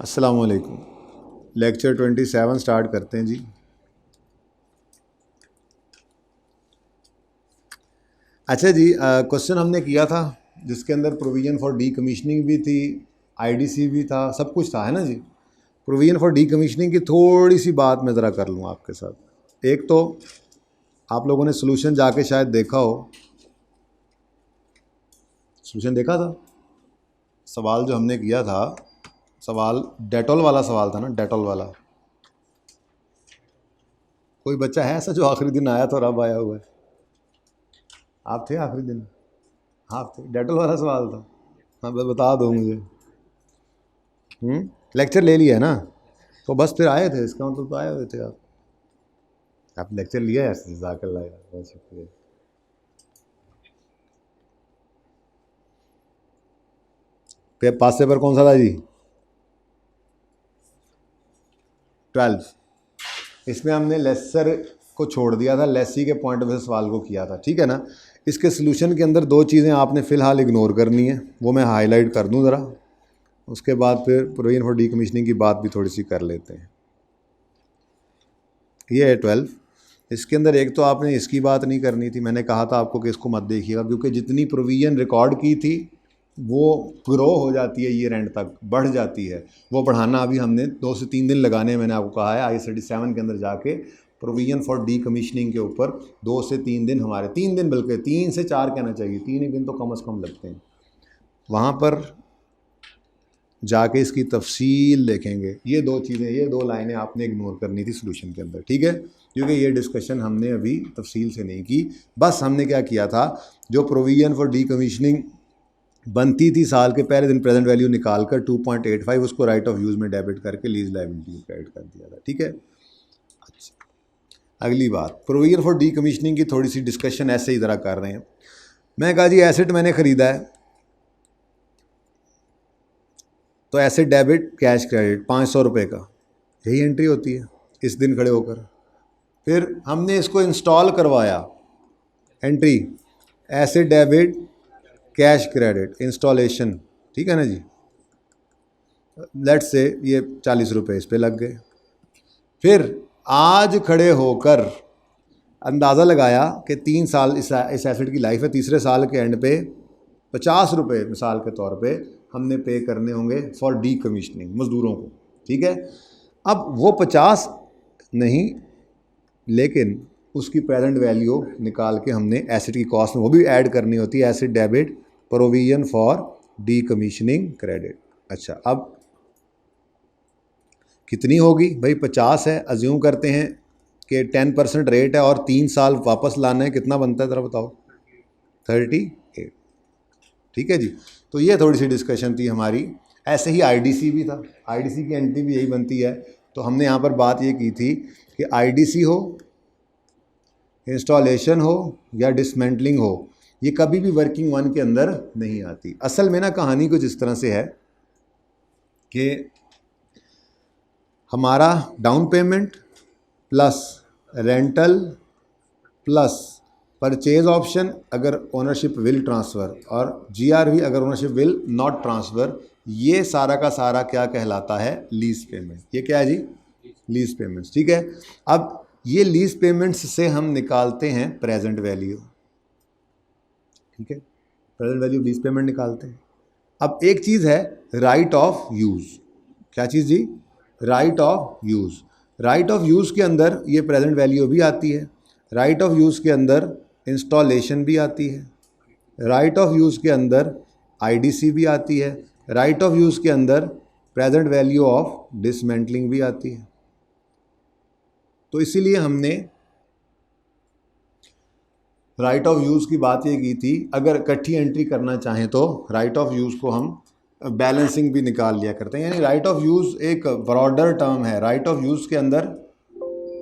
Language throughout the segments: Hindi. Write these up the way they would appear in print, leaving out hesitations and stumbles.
अस्सलाम वालेकुम। लेक्चर 27 स्टार्ट करते हैं जी। अच्छा जी, क्वेश्चन हमने किया था जिसके अंदर प्रोविज़न फॉर डी कमीशनिंग भी थी, आईडीसी भी था, सब कुछ था, है ना जी। प्रोविज़न फॉर डी कमीशनिंग की थोड़ी सी बात मैं ज़रा कर लूँ आपके साथ। एक तो आप लोगों ने सोल्यूशन जाके शायद देखा हो, सोल्यूशन देखा था। सवाल जो हमने किया था, सवाल डेटॉल वाला सवाल था ना, डेटॉल वाला। कोई बच्चा है ऐसा जो आखिरी दिन आया था और अब आया हुआ है? आप थे आखिरी दिन? हाँ थे। डेटॉल वाला सवाल था। हाँ बस बता दो मुझे। लेक्चर ले लिया है ना, तो बस फिर आए थे, इसका मतलब तो आए हुए थे आप लेक्चर लिया है। जज़ाकल्लाह यार, बहुत शुक्रिया। पास पेपर कौन सा था जी? 12। इसमें हमने लेसर को छोड़ दिया था, लेसी के पॉइंट ऑफ व्यू से सवाल को किया था, ठीक है ना। इसके सोल्यूशन के अंदर दो चीज़ें आपने फ़िलहाल इग्नोर करनी है, वो मैं हाईलाइट कर दूं ज़रा, उसके बाद फिर प्रोविज़न फॉर डी कमीशनिंग की बात भी थोड़ी सी कर लेते हैं। ये है 12। इसके अंदर एक तो आपने इसकी बात नहीं करनी थी, मैंने कहा था आपको कि इसको मत देखिएगा, क्योंकि जितनी प्रोविज़न रिकॉर्ड की थी वो ग्रो हो जाती है, ईयर एंड तक बढ़ जाती है। वो बढ़ाना अभी हमने 2 से 3 दिन लगाने, मैंने आपको कहा है I37 के अंदर जाके प्रोविज़न फॉर डी कमीशनिंग के ऊपर 2 से 3 दिन हमारे, 3 दिन बल्कि 3 से 4 कहना चाहिए, 3 दिन तो कम से कम लगते हैं। वहाँ पर जाके इसकी तफसील देखेंगे। ये दो चीज़ें, ये दो लाइनें आपने इग्नोर करनी थी सोल्यूशन के अंदर, ठीक है, क्योंकि ये डिस्कशन हमने अभी तफसील से नहीं की। बस हमने क्या किया था, जो प्रोविज़न फॉर डी कमीशनिंग बनती थी साल के पहले दिन प्रेजेंट वैल्यू निकाल कर 2.85 उसको राइट ऑफ यूज़ में डेबिट करके लीज लायबिलिटी में क्रेडिट कर दिया था, ठीक है। अच्छा, अगली बात, प्रोविज़न फॉर डी कमीशनिंग की थोड़ी सी डिस्कशन ऐसे ही ज़रा कर रहे हैं। मैं कहा जी एसेट मैंने ख़रीदा है, तो एसेट डेबिट कैश क्रेडिट 500 रुपये का, यही एंट्री होती है इस दिन खड़े होकर। फिर हमने इसको इंस्टॉल करवाया, entry asset debit cash credit installation, ठीक है ना जी। लेट्स से ये 40 रुपये इस पे लग गए। फिर आज खड़े होकर अंदाज़ा लगाया कि 3 साल इस एसेट की लाइफ है, तीसरे साल के एंड पे 50 रुपये मिसाल के तौर पे हमने पे करने होंगे फॉर डी कमीशनिंग मज़दूरों को, ठीक है। अब वो 50 नहीं, लेकिन उसकी प्रेजेंट वैल्यू निकाल के हमने एसेट की कॉस्ट में वो भी ऐड करनी होती है, asset debit provision for D commissioning credit. अच्छा, अब कितनी होगी भाई? 50 है, अज्यूम करते हैं कि 10% रेट है और 3 साल वापस लाना है, कितना बनता है ज़रा बताओ? 38, ठीक है जी। तो ये थोड़ी सी डिस्कशन थी हमारी। ऐसे ही आईडीसी भी था, आईडीसी की एंट्री भी यही बनती है। तो हमने यहाँ पर बात ये की थी कि आईडीसी हो, इंस्टॉलेशन हो या डिसमेंटलिंग हो, ये कभी भी वर्किंग वन के अंदर नहीं आती। असल में ना कहानी कुछ इस तरह से है कि हमारा down payment plus rental plus purchase option अगर ओनरशिप विल ट्रांसफ़र और जीआरवी अगर ओनरशिप विल नॉट ट्रांसफ़र, ये सारा का सारा क्या कहलाता है? Lease payment. ये क्या है जी? लीज पेमेंट्स, ठीक है। अब ये लीज पेमेंट्स से हम निकालते हैं प्रेजेंट वैल्यू, ठीक है, प्रेजेंट वैल्यू लीज पेमेंट निकालते हैं। अब एक चीज़ है राइट ऑफ यूज़। क्या चीज़ जी? Right of use. Right of use के अंदर ये प्रेजेंट वैल्यू भी आती है, राइट ऑफ यूज़ के अंदर इंस्टॉलेशन भी आती है, राइट ऑफ यूज़ के अंदर आईडीसी भी आती है, राइट ऑफ यूज़ के अंदर प्रेजेंट वैल्यू ऑफ डिसमेंटलिंग भी आती है। तो इसीलिए हमने राइट ऑफ यूज़ की बात ये की थी, अगर इकट्ठी एंट्री करना चाहें तो राइट ऑफ यूज़ को हम बैलेंसिंग भी निकाल लिया करते हैं। यानी राइट ऑफ यूज़ एक ब्रॉडर टर्म है। राइट ऑफ यूज़ के अंदर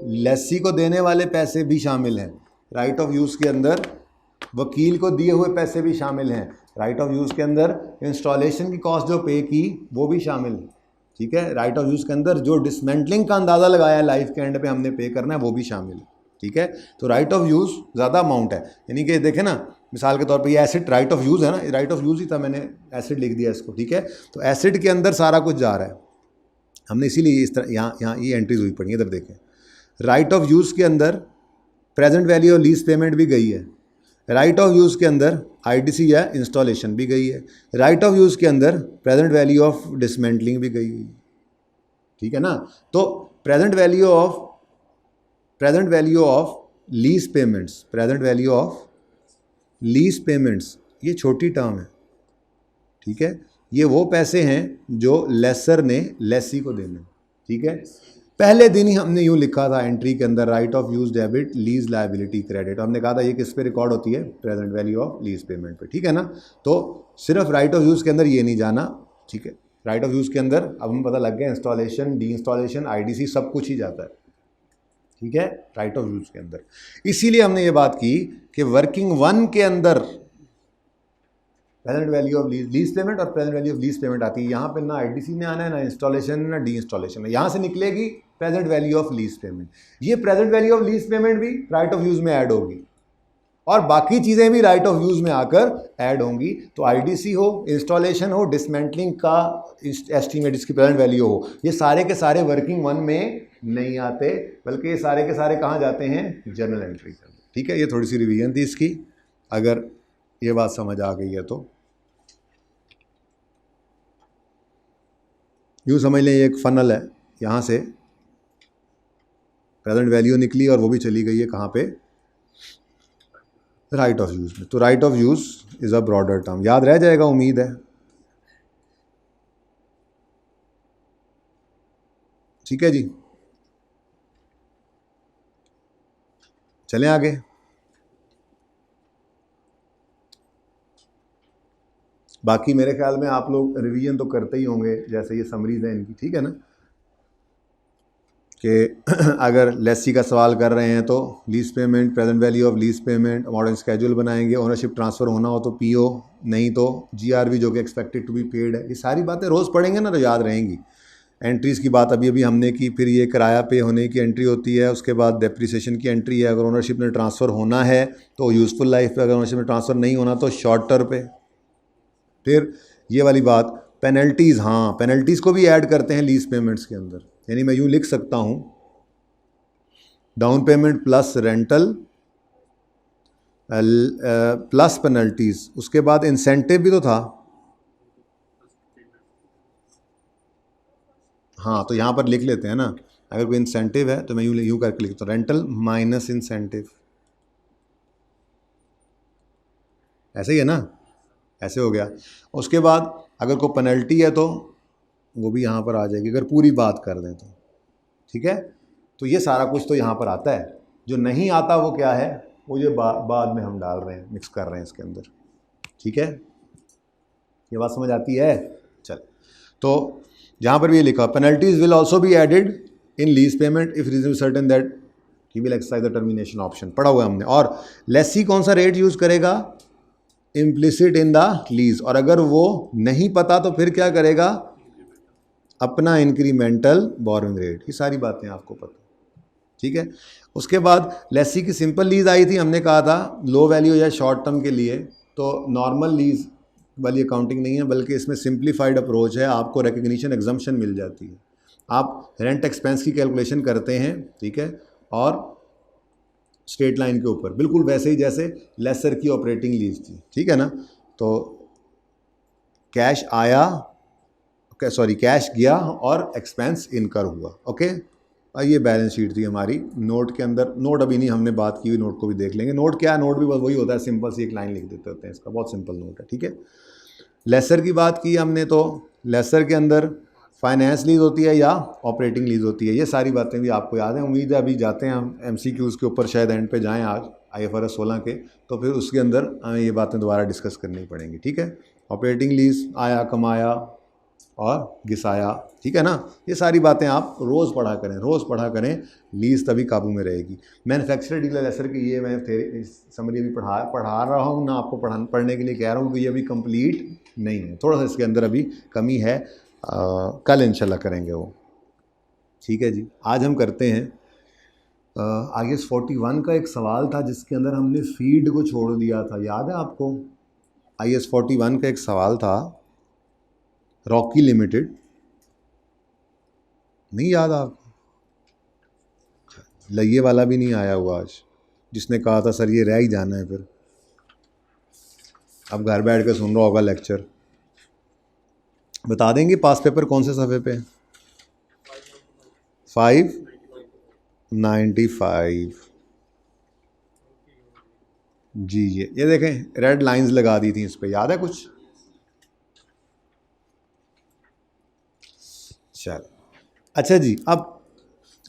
लेसी को देने वाले पैसे भी शामिल हैं, राइट ऑफ यूज़ के अंदर वकील को दिए हुए पैसे भी शामिल हैं, राइट ऑफ यूज़ के अंदर इंस्टॉलेशन की कॉस्ट जो पे की वो भी शामिल है, ठीक है। राइट ऑफ यूज़ के अंदर जो डिसमेंटलिंग का अंदाज़ा लगाया लाइफ के एंड पे हमने पे करना है वो भी शामिल है, ठीक है। तो राइट ऑफ यूज़ ज़्यादा अमाउंट है, यानी कि देखें ना, मिसाल के तौर पे ये एसिड राइट ऑफ यूज़ है ना, राइट ऑफ यूज़ ही था, मैंने एसिड लिख दिया इसको, ठीक है। तो एसिड के अंदर सारा कुछ जा रहा है, हमने इसीलिए इस तरह यहाँ ये एंट्रीज हुई पड़ी, इधर देखें। राइट ऑफ यूज़ के अंदर present value of lease payment भी गई है, राइट ऑफ यूज़ के अंदर आईडीसी या इंस्टॉलेशन भी गई है, राइट ऑफ यूज़ के अंदर प्रेजेंट वैल्यू ऑफ डिसमेंटलिंग भी गई हुई है, ठीक है ना। तो present value of lease payments, present value of lease payments, ये छोटी टर्म है, ठीक है। ये वो पैसे हैं जो लेसर ने लेसी को देने, ठीक है। पहले दिन ही हमने यूँ लिखा था एंट्री के अंदर, right of use debit lease liability credit, हमने कहा था ये किस पे रिकॉर्ड होती है, present value of lease payment पे, ठीक है ना। तो सिर्फ राइट ऑफ यूज़ के अंदर ये नहीं जाना, ठीक है। राइट ऑफ यूज़ के अंदर अब हमें पता लग गया इंस्टॉलेशन, डी इंस्टॉलेशन, आईडीसी सब कुछ ही जाता है, ठीक है, राइट ऑफ यूज़ के अंदर। इसीलिए हमने ये बात की कि वर्किंग वन के अंदर present value of lease payment और present value of lease payment आती है। यहाँ पे ना आईडीसी में आना है, ना इंस्टॉलेशन, ना डी इंस्टॉलेशन है। यहाँ से निकलेगी present value of lease payment. ये present value of lease payment भी राइट ऑफ यूज़ में ऐड होगी और बाकी चीज़ें भी राइट ऑफ यूज़ में आकर ऐड होंगी। तो आईडीसी हो, इंस्टॉलेशन हो, डिसमेंटलिंग का एस्टीमेट, इसकी प्रेजेंट वैल्यू हो, ये सारे के सारे वर्किंग वन में नहीं आते, बल्कि ये सारे के सारे कहाँ जाते हैं, जर्नल एंट्री के अंदर, ठीक है। ये थोड़ी सी रिवीजन थी इसकी, अगर ये बात समझ आ गई है तो। यूँ समझ लें ये एक फनल है, यहाँ से प्रेजेंट वैल्यू निकली और वो भी चली गई है कहाँ पे, राइट ऑफ यूज़ में। तो right of use is a broader term, याद रह जाएगा उम्मीद है, ठीक है जी। चलें आगे। बाकी मेरे ख्याल में आप लोग रिवीजन तो करते ही होंगे, जैसे ये समरीज हैं इनकी, ठीक है ना, कि अगर लेसी का सवाल कर रहे हैं तो lease payment, present value of lease payment, modern schedule बनाएंगे, ओनरशिप ट्रांसफ़र होना हो तो पीओ, नहीं तो जीआरवी जो कि एक्सपेक्टेड टू बी पेड है। ये सारी बातें रोज़ पढ़ेंगे ना तो याद रहेंगी। एंट्रीज़ की बात अभी अभी हमने की, फिर ये किराया पे होने की एंट्री होती है, उसके बाद डेप्रिसिएशन की एंट्री है। अगर ओनरशिप में ट्रांसफ़र होना है तो यूज़फुल लाइफ पे, अगर ओनरशिप में ट्रांसफ़र नहीं होना तो शॉर्ट टर्म पे। फिर ये वाली बात पेनल्टीज़, हाँ पेनल्टीज़ को भी ऐड करते हैं लीज पेमेंट्स के अंदर। यानी मैं यूँ लिख सकता हूँ down payment plus rental plus penalties, उसके बाद इंसेंटिव भी तो था, हाँ तो यहाँ पर लिख लेते हैं ना, अगर कोई इंसेंटिव है तो मैं यूँ करके लिखता हूँ रेंटल माइनस इंसेंटिव, ऐसे ही है ना, ऐसे हो गया। उसके बाद अगर कोई पेनल्टी है तो वो भी यहाँ पर आ जाएगी, अगर पूरी बात कर दें तो, ठीक है। तो ये सारा कुछ तो यहाँ पर आता है, जो नहीं आता वो क्या है, वो ये बाद में हम डाल रहे हैं, मिक्स कर रहे हैं इसके अंदर, ठीक है। ये बात समझ आती है। चल, तो जहाँ पर भी ये लिखा penalties will also be added in lease payment if reason certain that he will exercise the termination option, पढ़ा हुआ है हमने। और लेसी कौन सा रेट यूज़ करेगा, इम्प्लिसिट इन द लीज, और अगर वो नहीं पता तो फिर क्या करेगा, अपना इंक्रीमेंटल बोरोइंग रेट। ये सारी बातें आपको पता, ठीक है। उसके बाद लेसी की सिंपल लीज आई थी, हमने कहा था लो वैल्यू या शॉर्ट टर्म के लिए तो नॉर्मल लीज वाली अकाउंटिंग नहीं है, बल्कि इसमें सिंप्लीफाइड अप्रोच है, आपको रिकग्निशन एग्जम्पशन मिल जाती है। आप रेंट एक्सपेंस की कैलकुलेशन करते हैं, ठीक है, और स्ट्रेट लाइन के ऊपर बिल्कुल वैसे ही जैसे लेसर की ऑपरेटिंग लीज थी, ठीक है ना। तो कैश आया, सॉरी कैश गया और एक्सपेंस इनकर हुआ, ओके। ये बैलेंस शीट थी हमारी। नोट के अंदर, नोट अभी नहीं हमने बात की हुई, नोट को भी देख लेंगे। नोट क्या है, नोट भी बस वही होता है, सिंपल सी एक लाइन लिख देते होते हैं, इसका बहुत सिंपल नोट है, ठीक है। लेसर की बात की हमने, तो लेसर के अंदर फाइनेंस लीज होती है या ऑपरेटिंग लीज होती है, ये सारी बातें भी आपको याद है। उम्मीद है अभी जाते हैं हम MCQs के ऊपर, शायद एंड पे जाएं आज IFRS 16 के, तो फिर उसके अंदर हमें ये बातें दोबारा डिस्कस करनी पड़ेंगी, ठीक है। ऑपरेटिंग लीज, आया कमाया और घिसाया, ठीक है ना। ये सारी बातें आप रोज़ पढ़ा करें, रोज़ पढ़ा करें, लीज तभी काबू में रहेगी। मैन्युफैक्चरर डीलर लेसर की ये मैं समरी अभी पढ़ा रहा हूँ ना, आपको पढ़ने के लिए कह रहा हूँ कि ये अभी कंप्लीट नहीं है, थोड़ा सा इसके अंदर अभी कमी है, कल इंशाल्लाह करेंगे वो, ठीक है जी। आज हम करते हैं IAS 41 का एक सवाल था जिसके अंदर हमने फीड को छोड़ दिया था, याद है आपको। IAS 41 का एक सवाल था, रॉकी लिमिटेड नहीं याद आपको? लइये वाला भी नहीं आया हुआ आज, जिसने कहा था सर ये रह ही जाना है, फिर अब घर बैठ के सुन रहा होगा लेक्चर। बता देंगे पास पेपर कौन से सफ़े पे? 595। जी ये देखें रेड लाइंस लगा दी थी इस पे, याद है कुछ? चल अच्छा जी, अब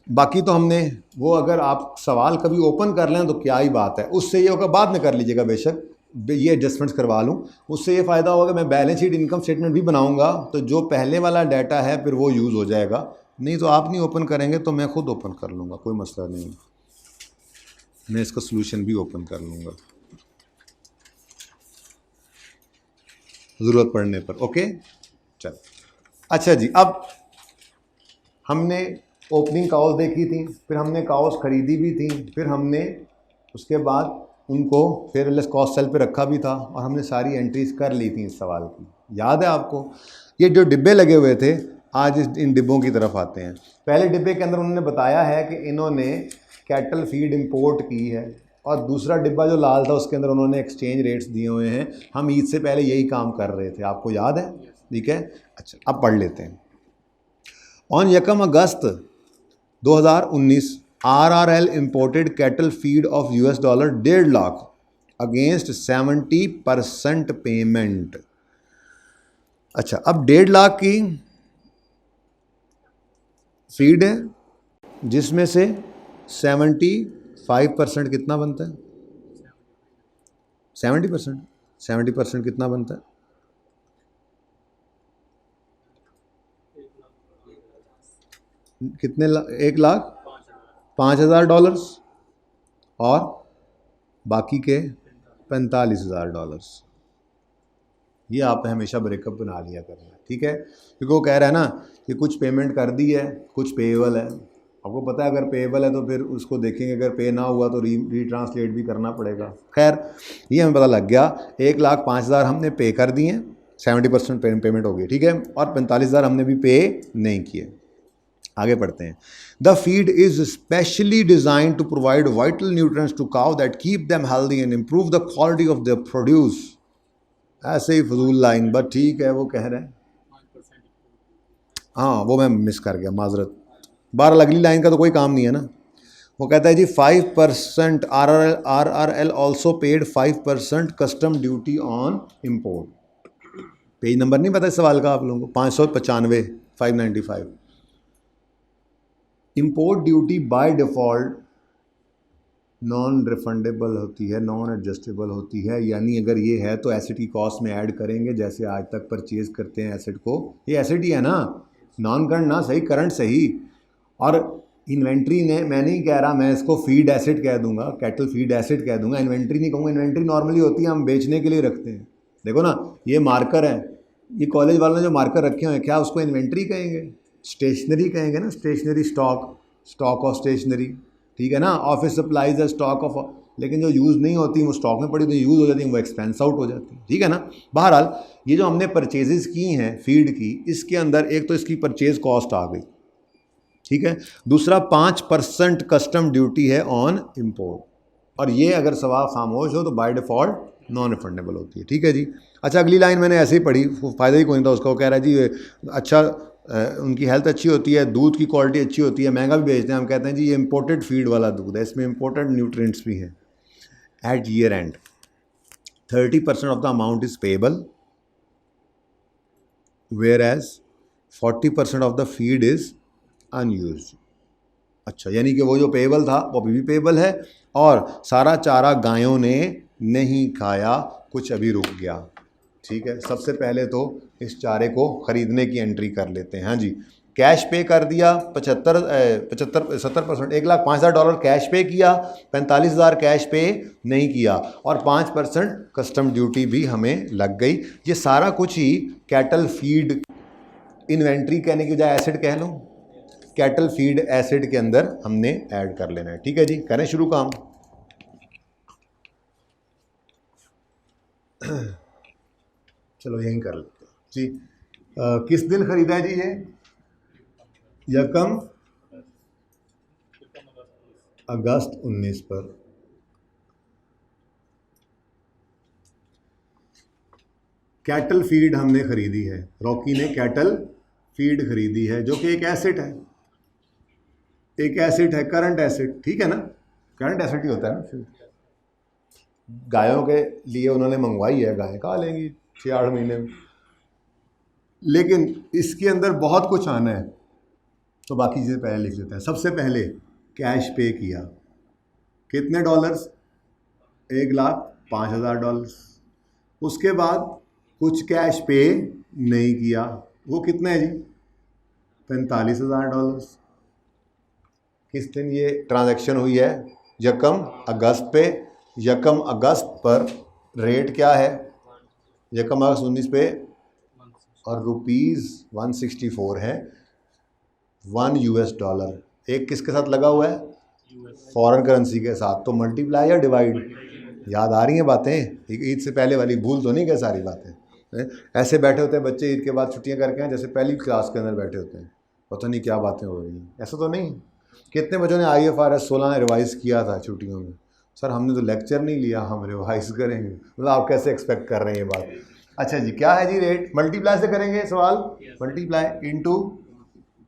बाकी तो हमने वो, अगर आप सवाल कभी ओपन कर लें तो क्या ही बात है, उससे ये होगा, बाद में कर लीजिएगा बेशक, ये एडजस्टमेंट्स करवा लूँ, उससे ये फ़ायदा होगा कि मैं बैलेंस शीट इनकम स्टेटमेंट भी बनाऊंगा, तो जो पहले वाला डाटा है फिर वो यूज़ हो जाएगा। नहीं तो आप नहीं ओपन करेंगे तो मैं खुद ओपन कर लूँगा, कोई मसला नहीं, मैं इसका सोल्यूशन भी ओपन कर लूँगा ज़रूरत पड़ने पर। ओके चल अच्छा जी, अब हमने ओपनिंग काउस देखी थी, फिर हमने काउस ख़रीदी भी थी, फिर हमने उसके बाद उनको फिर लेस कॉस्ट सेल पे रखा भी था, और हमने सारी एंट्रीज कर ली थी इस सवाल की। याद है आपको? ये जो डिब्बे लगे हुए थे, आज इन डिब्बों की तरफ आते हैं। पहले डिब्बे के अंदर उन्होंने बताया है कि इन्होंने कैटल फीड इंपोर्ट की है, और दूसरा डिब्बा जो लाल था उसके अंदर उन्होंने एक्सचेंज रेट्स दिए हुए हैं। हम ईद से पहले यही काम कर रहे थे, आपको याद है? ठीक है, अच्छा अब पढ़ लेते हैं। On 1 August 2019 RRL imported cattle feed of $1.5 against 70% payment. अच्छा, अब 1.5 लाख की फीड है, जिसमें से 75% कितना बनता है? 70%। 70% कितना बनता है? कितने 1,05,000 डॉलर्स, और बाकी के $45,000। ये आप हमेशा ब्रेकअप बना लिया करना, ठीक है? क्योंकि वो कह रहा है ना कि कुछ पेमेंट कर दी है, कुछ पेएबल है। आपको पता है अगर पेएबल है तो फिर उसको देखेंगे, अगर पे ना हुआ तो रीट्रांसलेट भी करना पड़ेगा। खैर ये हमें पता लग गया, 1,05,000 हमने पे कर दिए, 70% पेमेंट हो गई, ठीक है, और 45,000 हमने भी पे नहीं किए। आगे पढ़ते हैं। The feed is specially design to provide vital nutrients to cow that keep them healthy and improve the quality of the produce. ऐसे ही फजूल लाइन, बट ठीक है, वो कह रहे हैं। हाँ वो मैं मिस कर गया, माजरत। बहरहाल अगली लाइन का तो कोई काम नहीं है ना। वो कहता है जी 5% RRL also paid 5% custom duty on import. Page number नहीं पता इस सवाल का आप लोगों को? 595, 595। Import duty by default non refundable होती है, नॉन एडजस्टेबल होती है, यानी अगर ये है तो एसेट की कॉस्ट में ऐड करेंगे, जैसे आज तक परचेज करते हैं एसेट को। ये एसेट ही है ना, नॉन करंट ना सही, करंट सही। और इन्वेंट्री ने, मैं नहीं कह रहा, मैं इसको फीड एसेट कह दूंगा, कैटल फीड एसेट कह दूंगा, इन्वेंट्री नहीं कहूँगा। इन्वेंट्री नॉर्मली होती है हम बेचने के लिए रखते हैं। देखो ना, ये मार्कर है, ये कॉलेज वालों ने जो मार्कर रखे हुए हैं, क्या उसको इन्वेंट्री कहेंगे? स्टेशनरी कहेंगे ना, stationery stock, stock of stationery, ठीक है ना। ऑफिस सप्लाइज है स्टॉक ऑफ, लेकिन जो यूज़ नहीं होती वो स्टॉक में पड़ी तो यूज़ हो जाती है, वो एक्सपेंस आउट हो जाती है, ठीक है ना। बहरहाल ये जो हमने परचेजेस की हैं फीड की, इसके अंदर एक तो इसकी परचेज कॉस्ट आ गई, ठीक है। दूसरा 5% कस्टम ड्यूटी है ऑन इम्पोर्ट, और ये अगर सवाल खामोश हो तो बाय डिफ़ॉल्ट नॉन रिफंडेबल होती है, ठीक है जी। अच्छा अगली लाइन मैंने ऐसे ही पढ़ी, फ़ायदा ही कोई नहीं था उसका। वो कह रहा है जी अच्छा उनकी हेल्थ अच्छी होती है, दूध की क्वालिटी अच्छी होती है, महंगा भी बेचते हैं। हम कहते हैं जी ये इम्पोर्टेड फीड वाला दूध है, इसमें इम्पोर्टेड न्यूट्रिएंट्स भी हैं। At year end 30% of the amount is payable, whereas 40% of the feed is unused. अच्छा, यानी कि वो जो पेएबल था वो अभी भी पेएबल है, और सारा चारा गायों ने नहीं खाया, कुछ अभी रुक गया, ठीक है। सबसे पहले तो इस चारे को ख़रीदने की एंट्री कर लेते हैं। हाँ जी, कैश पे कर दिया 70%, 1,05,000 कैश पे किया, 45,000 कैश पे नहीं किया, और 5% कस्टम ड्यूटी भी हमें लग गई। ये सारा कुछ ही कैटल फीड, इन्वेंट्री कहने की बजाय एसेट कह लूँ, कैटल फीड एसिड के अंदर हमने ऐड कर लेना है, ठीक है जी। करें शुरू काम। चलो यहीं कर लेते हैं जी। किस दिन ख़रीदा है जी यकम अगस्त 19 पर। कैटल फीड हमने खरीदी है, रॉकी ने कैटल फीड खरीदी है, जो कि एक एसेट है, एक एसेट है, करंट एसेट, ठीक है ना, करंट एसेट ही होता है ना। गायों के लिए उन्होंने मंगवाई है, गायें खा लेंगी 6-8 महीने में, लेकिन इसके अंदर बहुत कुछ आना है, तो बाकी चीज़ें पहले लिख लेते हैं। सबसे पहले कैश पे किया, कितने डॉलर्स? $1,05,000। उसके बाद कुछ कैश पे नहीं किया, वो कितने है जी? $45,000। किस दिन ये ट्रांजैक्शन हुई है? यकम अगस्त पे। यकम अगस्त पर रेट क्या है? यकम अगस्त 19 पे, और ₹164 है, $1। एक किसके साथ लगा हुआ है? फॉरेन करेंसी के साथ। तो मल्टीप्लाई या डिवाइड? याद आ रही हैं बातें? ईद से पहले वाली भूल तो नहीं गए सारी बातें? ऐसे बैठे होते हैं बच्चे ईद के बाद छुट्टियां करके हैं, जैसे पहली क्लास के अंदर बैठे होते हैं, पता नहीं क्या बातें हो रही हैं। ऐसा तो नहीं? कितने बच्चों ने IFRS 16 रिवाइज़ किया था छुट्टियों में? सर हमने तो लेक्चर नहीं लिया, हम रिवाइज़ करेंगे। मतलब आप कैसे एक्सपेक्ट कर रहे हैं ये बात? अच्छा जी, क्या है जी रेट? मल्टीप्लाई से करेंगे सवाल, मल्टीप्लाई इंटू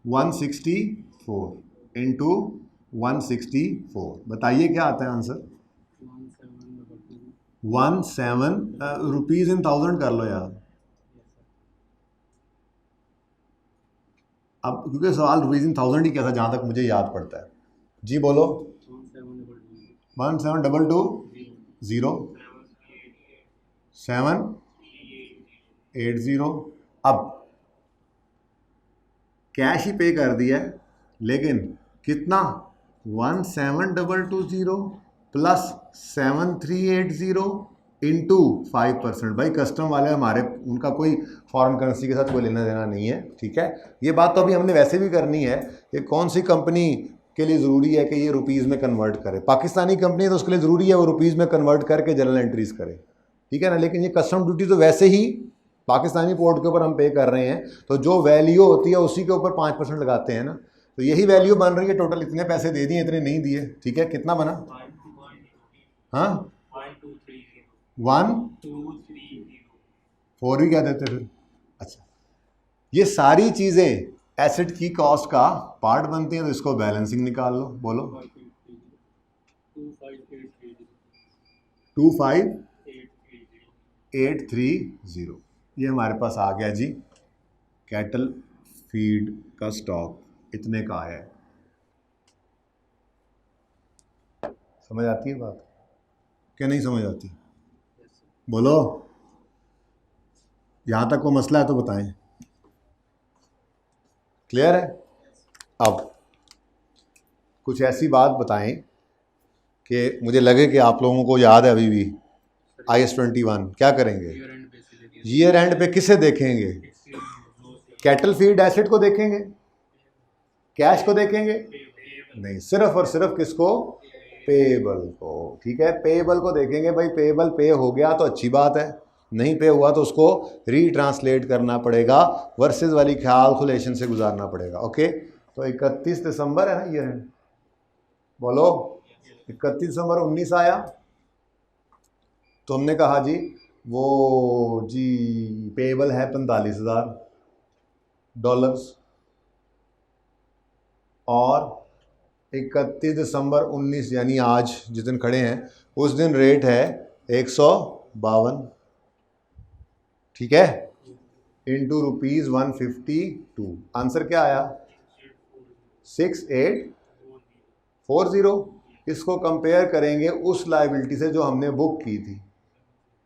164 इंटू 164, बताइए क्या आता है आंसर? 17 रुपीज़ इन 1000 कर लो यार। अब क्योंकि सवाल रुपीज़ इन 1000 ही क्या था जहाँ तक मुझे याद पड़ता है। जी बोलो। 17220780। अब कैश ही पे कर दिया है, लेकिन कितना? 17220 प्लस 7380 इंटू 5%। भाई कस्टम वाले हमारे, उनका कोई फॉरेन करेंसी के साथ कोई लेना देना नहीं है, ठीक है। ये बात तो अभी हमने वैसे भी करनी है कि कौन सी कंपनी के लिए ज़रूरी है कि ये रुपीज़ में कन्वर्ट करे। पाकिस्तानी कंपनी है तो उसके लिए ज़रूरी है वो रुपीज़ में कन्वर्ट करके जनरल एंट्रीज करे, ठीक है ना। लेकिन ये कस्टम ड्यूटी तो वैसे ही पाकिस्तानी पोर्ट के ऊपर हम पे कर रहे हैं, तो जो वैल्यू होती है उसी के ऊपर 5% लगाते हैं ना, तो यही वैल्यू बन रही है। टोटल इतने पैसे दे दिए, इतने नहीं दिए, ठीक है। कितना बना? हाँ 124 भी क्या देते फिर? अच्छा, ये सारी चीज़ें एसेट की कॉस्ट का पार्ट बनती हैं, तो इसको बैलेंसिंग निकाल लो। बोलो 25830, ये हमारे पास आ गया जी। कैटल फीड का स्टॉक इतने का है। समझ आती है बात क्या नहीं समझ आती? बोलो, यहाँ तक को मसला है तो बताएं। क्लियर है? अब कुछ ऐसी बात बताएं कि मुझे लगे कि आप लोगों को याद है अभी भी। IS-21 क्या करेंगे? ईयर एंड पे किसे देखेंगे? कैटल फीड एसेट को देखेंगे? कैश को देखेंगे? नहीं, सिर्फ और सिर्फ किसको? पेएबल को, ठीक है। पेएबल को देखेंगे। भाई पेएबल पे हो गया तो अच्छी बात है, नहीं पे हुआ तो उसको रीट्रांसलेट करना पड़ेगा, वर्सेस वाली कैलकुलेशन से गुजारना पड़ेगा। ओके, तो 31 दिसंबर है ना ईयर एंड? बोलो 31 दिसंबर 19 आया, तो हमने कहा जी वो जी पेएबल है $45,000, और 31 दिसंबर 19 यानी आज जिस दिन खड़े हैं उस दिन रेट है 152, ठीक है, इंटू ₹152। आंसर क्या आया? 6840। इसको कंपेयर करेंगे उस लाइबिलिटी से जो हमने बुक की थी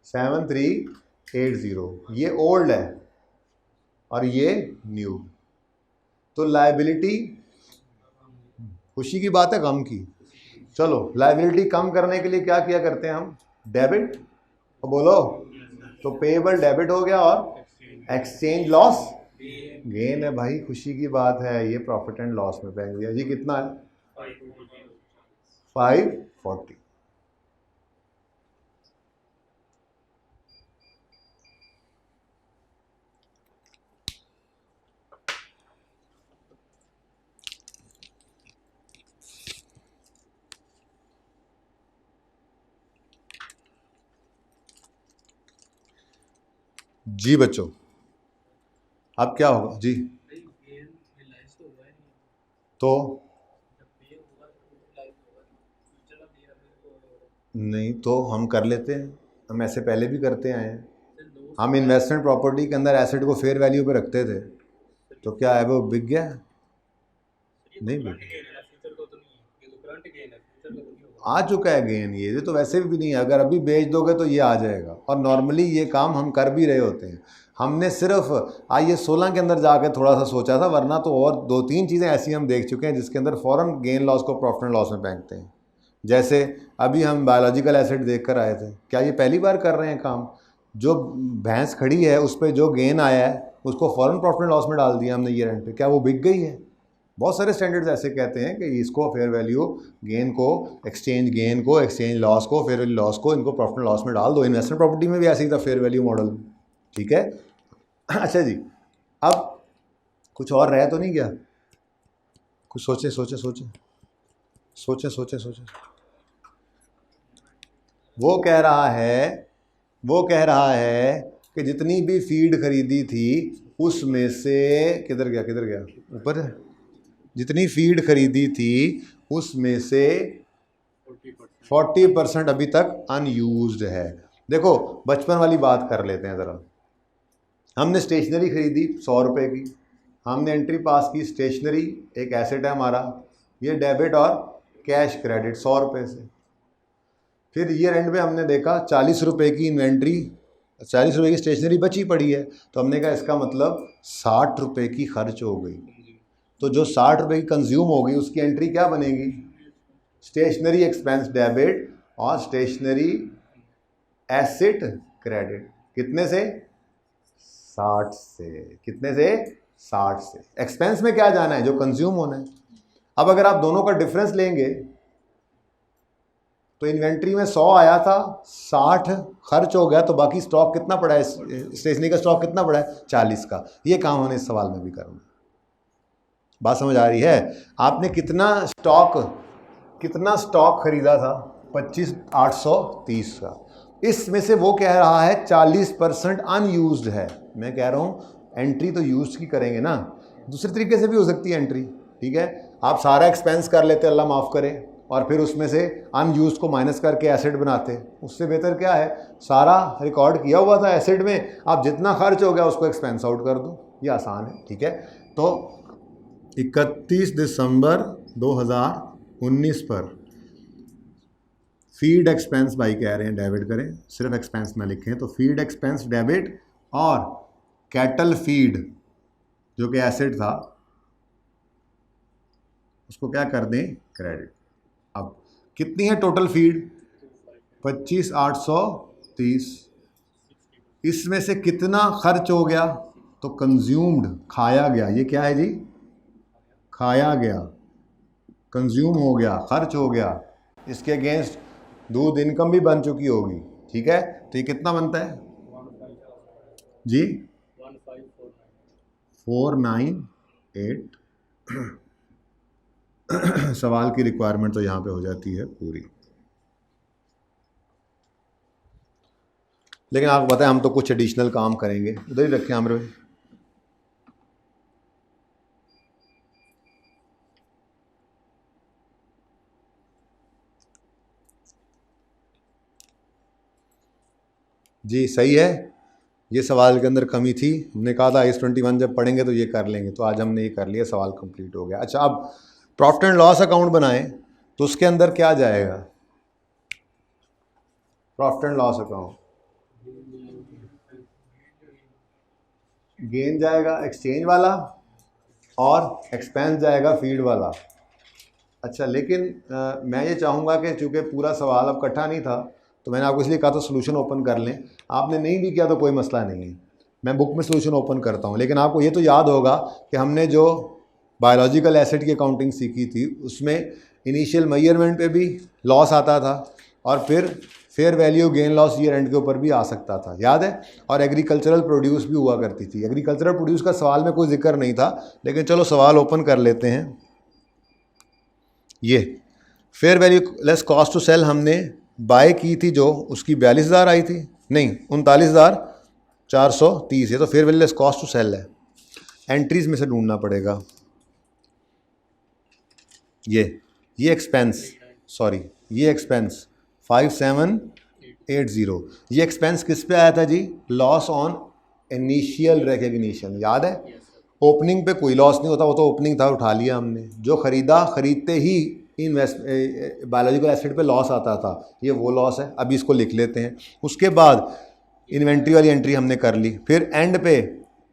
7380। ये ओल्ड है और ये न्यू, तो लाइबिलिटी, खुशी की बात है गम की? चलो, लाइबिलिटी कम करने के लिए क्या किया करते हैं हम? डेबिट। तो बोलो, तो पेएबल डेबिट हो गया, और एक्सचेंज लॉस गेन है। भाई खुशी की बात है, ये प्रॉफिट एंड लॉस में फेंक दिया जी। कितना है? 540। जी बच्चों, अब क्या होगा जी? तो नहीं तो हम कर लेते हैं, हम ऐसे पहले भी करते आए हैं। हम इन्वेस्टमेंट प्रॉपर्टी के अंदर एसेट को फेयर वैल्यू पे रखते थे, तो क्या है वो बिक गया? नहीं बिक गया, आ चुका है गेन। ये तो वैसे भी नहीं है, अगर अभी बेच दोगे तो ये आ जाएगा, और नॉर्मली ये काम हम कर भी रहे होते हैं। हमने सिर्फ IAS 16 के अंदर जाके थोड़ा सा सोचा था, वरना तो और 2-3 चीज़ें ऐसी हम देख चुके हैं जिसके अंदर फ़ौरन गेन लॉस को प्रॉफिट एंड लॉस में फेंकते हैं। जैसे अभी हम बायोलॉजिकल एसेट देख कर आए थे, क्या ये पहली बार कर रहे हैं काम? जो भैंस खड़ी है उस पर जो गेन आया है उसको फ़ौरन प्रॉफिट एंड लॉस में डाल दिया हमने ईयर एंड पे, क्या वो बिक गई है? बहुत सारे स्टैंडर्ड्स ऐसे कहते हैं कि इसको फेयर वैल्यू गेन को, एक्सचेंज गेन को, एक्सचेंज लॉस को, फेयर वैल्यू लॉस को, इनको प्रॉफिट एंड लॉस में डाल दो। इन्वेस्टमेंट प्रॉपर्टी में भी ऐसे ही था, फेयर वैल्यू मॉडल। ठीक है। अच्छा जी, अब कुछ और रह तो नहीं गया? कुछ सोचे सोचे सोचे सोचे सोचे सोचे। वो कह रहा है कि जितनी भी फीड खरीदी थी उसमें से, किधर गया ऊपर, जितनी फीड खरीदी थी उसमें से 40% अभी तक अनयूज्ड है। देखो बचपन वाली बात कर लेते हैं ज़रा। हमने स्टेशनरी खरीदी 100 रुपये की, हमने एंट्री पास की, स्टेशनरी एक एसेट है हमारा, ये डेबिट और कैश क्रेडिट 100 रुपये से। फिर ईयर एंड में हमने देखा 40 रुपये की इन्वेंट्री, 40 रुपये की स्टेशनरी बची पड़ी है, तो हमने कहा इसका मतलब 60 रुपये की खर्च हो गई। तो जो 60 रुपये की कंज्यूम हो गई उसकी एंट्री क्या बनेगी? स्टेशनरी एक्सपेंस डेबिट और स्टेशनरी एसेट क्रेडिट। कितने से? 60 से। कितने से? 60 से। एक्सपेंस में क्या जाना है? जो कंज्यूम होना है। अब अगर आप दोनों का डिफरेंस लेंगे तो इन्वेंट्री में 100 आया था, 60 खर्च हो गया, तो बाकी स्टॉक कितना पड़ा है? स्टेशनरी का स्टॉक कितना पड़ा है? 40 का। ये काम हमने इस सवाल में भी करना। बात समझ आ रही है? आपने कितना स्टॉक खरीदा था? 25,830 का। इसमें से वो कह रहा है 40% अनयूज्ड है। मैं कह रहा हूँ एंट्री तो यूज की करेंगे ना, दूसरे तरीके से भी हो सकती है एंट्री। ठीक है, आप सारा एक्सपेंस कर लेते, अल्लाह माफ़ करे, और फिर उसमें से अनयूज को माइनस करके एसेट बनाते। उससे बेहतर क्या है, सारा रिकॉर्ड किया हुआ था एसेट में, आप जितना खर्च हो गया उसको एक्सपेंस आउट कर दो। ये आसान है। ठीक है, तो 31 दिसंबर 2019 पर फीड एक्सपेंस भाई कह रहे हैं डेबिट करें, सिर्फ एक्सपेंस ना लिखें, तो फीड एक्सपेंस डेबिट, और कैटल फीड जो कि एसेट था उसको क्या कर दें? क्रेडिट। अब कितनी है टोटल फीड? 25,830। इसमें से कितना खर्च हो गया? तो कंज्यूम्ड, खाया गया। ये क्या है जी? खाया गया, कंज्यूम हो गया, खर्च हो गया। इसके अगेंस्ट दूध इनकम भी बन चुकी होगी। ठीक है, तो ये कितना बनता है जी? 498। सवाल की रिक्वायरमेंट तो यहाँ पे हो जाती है पूरी। लेकिन आपको पता है हम तो कुछ एडिशनल काम करेंगे। उधर ही रखें आमिर भाई। जी सही है, ये सवाल के अंदर कमी थी। हमने कहा था IS-21 जब पढ़ेंगे तो ये कर लेंगे, तो आज हमने ये कर लिया, सवाल कंप्लीट हो गया। अच्छा, अब प्रॉफिट एंड लॉस अकाउंट बनाएं तो उसके अंदर क्या जाएगा? Profit and loss account, gain जाएगा एक्सचेंज वाला और एक्सपेंस जाएगा फीड वाला। अच्छा, लेकिन मैं ये चाहूँगा कि चूँकि पूरा सवाल अब इकट्ठा नहीं था तो मैंने आपको इसलिए कहा तो सोल्यूशन ओपन कर लें। आपने नहीं भी किया तो कोई मसला नहीं है, मैं बुक में सोल्यूशन ओपन करता हूँ। लेकिन आपको ये तो याद होगा कि हमने जो बायोलॉजिकल एसेट की अकाउंटिंग सीखी थी उसमें इनिशियल मेजरमेंट पे भी लॉस आता था, और फिर fair value gain loss year and के ऊपर भी आ सकता था, याद है? और एग्रीकल्चरल प्रोड्यूस भी हुआ करती थी। एग्रीकल्चरल प्रोड्यूस का सवाल में कोई जिक्र नहीं था, लेकिन चलो सवाल ओपन कर लेते हैं। ये fair value less cost to sell हमने बाय की थी, जो उसकी 42,000 आई थी, नहीं 39,000 430 है, तो fair value less cost to sell है। एंट्रीज में से ढूंढना पड़ेगा। ये एक्सपेंस, सॉरी ये एक्सपेंस 5780, ये एक्सपेंस किस पे आया था जी? लॉस ऑन इनिशियल रिकग्निशन, याद है? ओपनिंग पे कोई लॉस नहीं होता, वो तो ओपनिंग था, उठा लिया हमने। जो खरीदा, खरीदते ही इन्वेस्ट बायोलॉजिकल एसेट पे लॉस आता था, ये वो लॉस है। अभी इसको लिख लेते हैं। उसके बाद इन्वेंट्री वाली एंट्री हमने कर ली। फिर एंड पे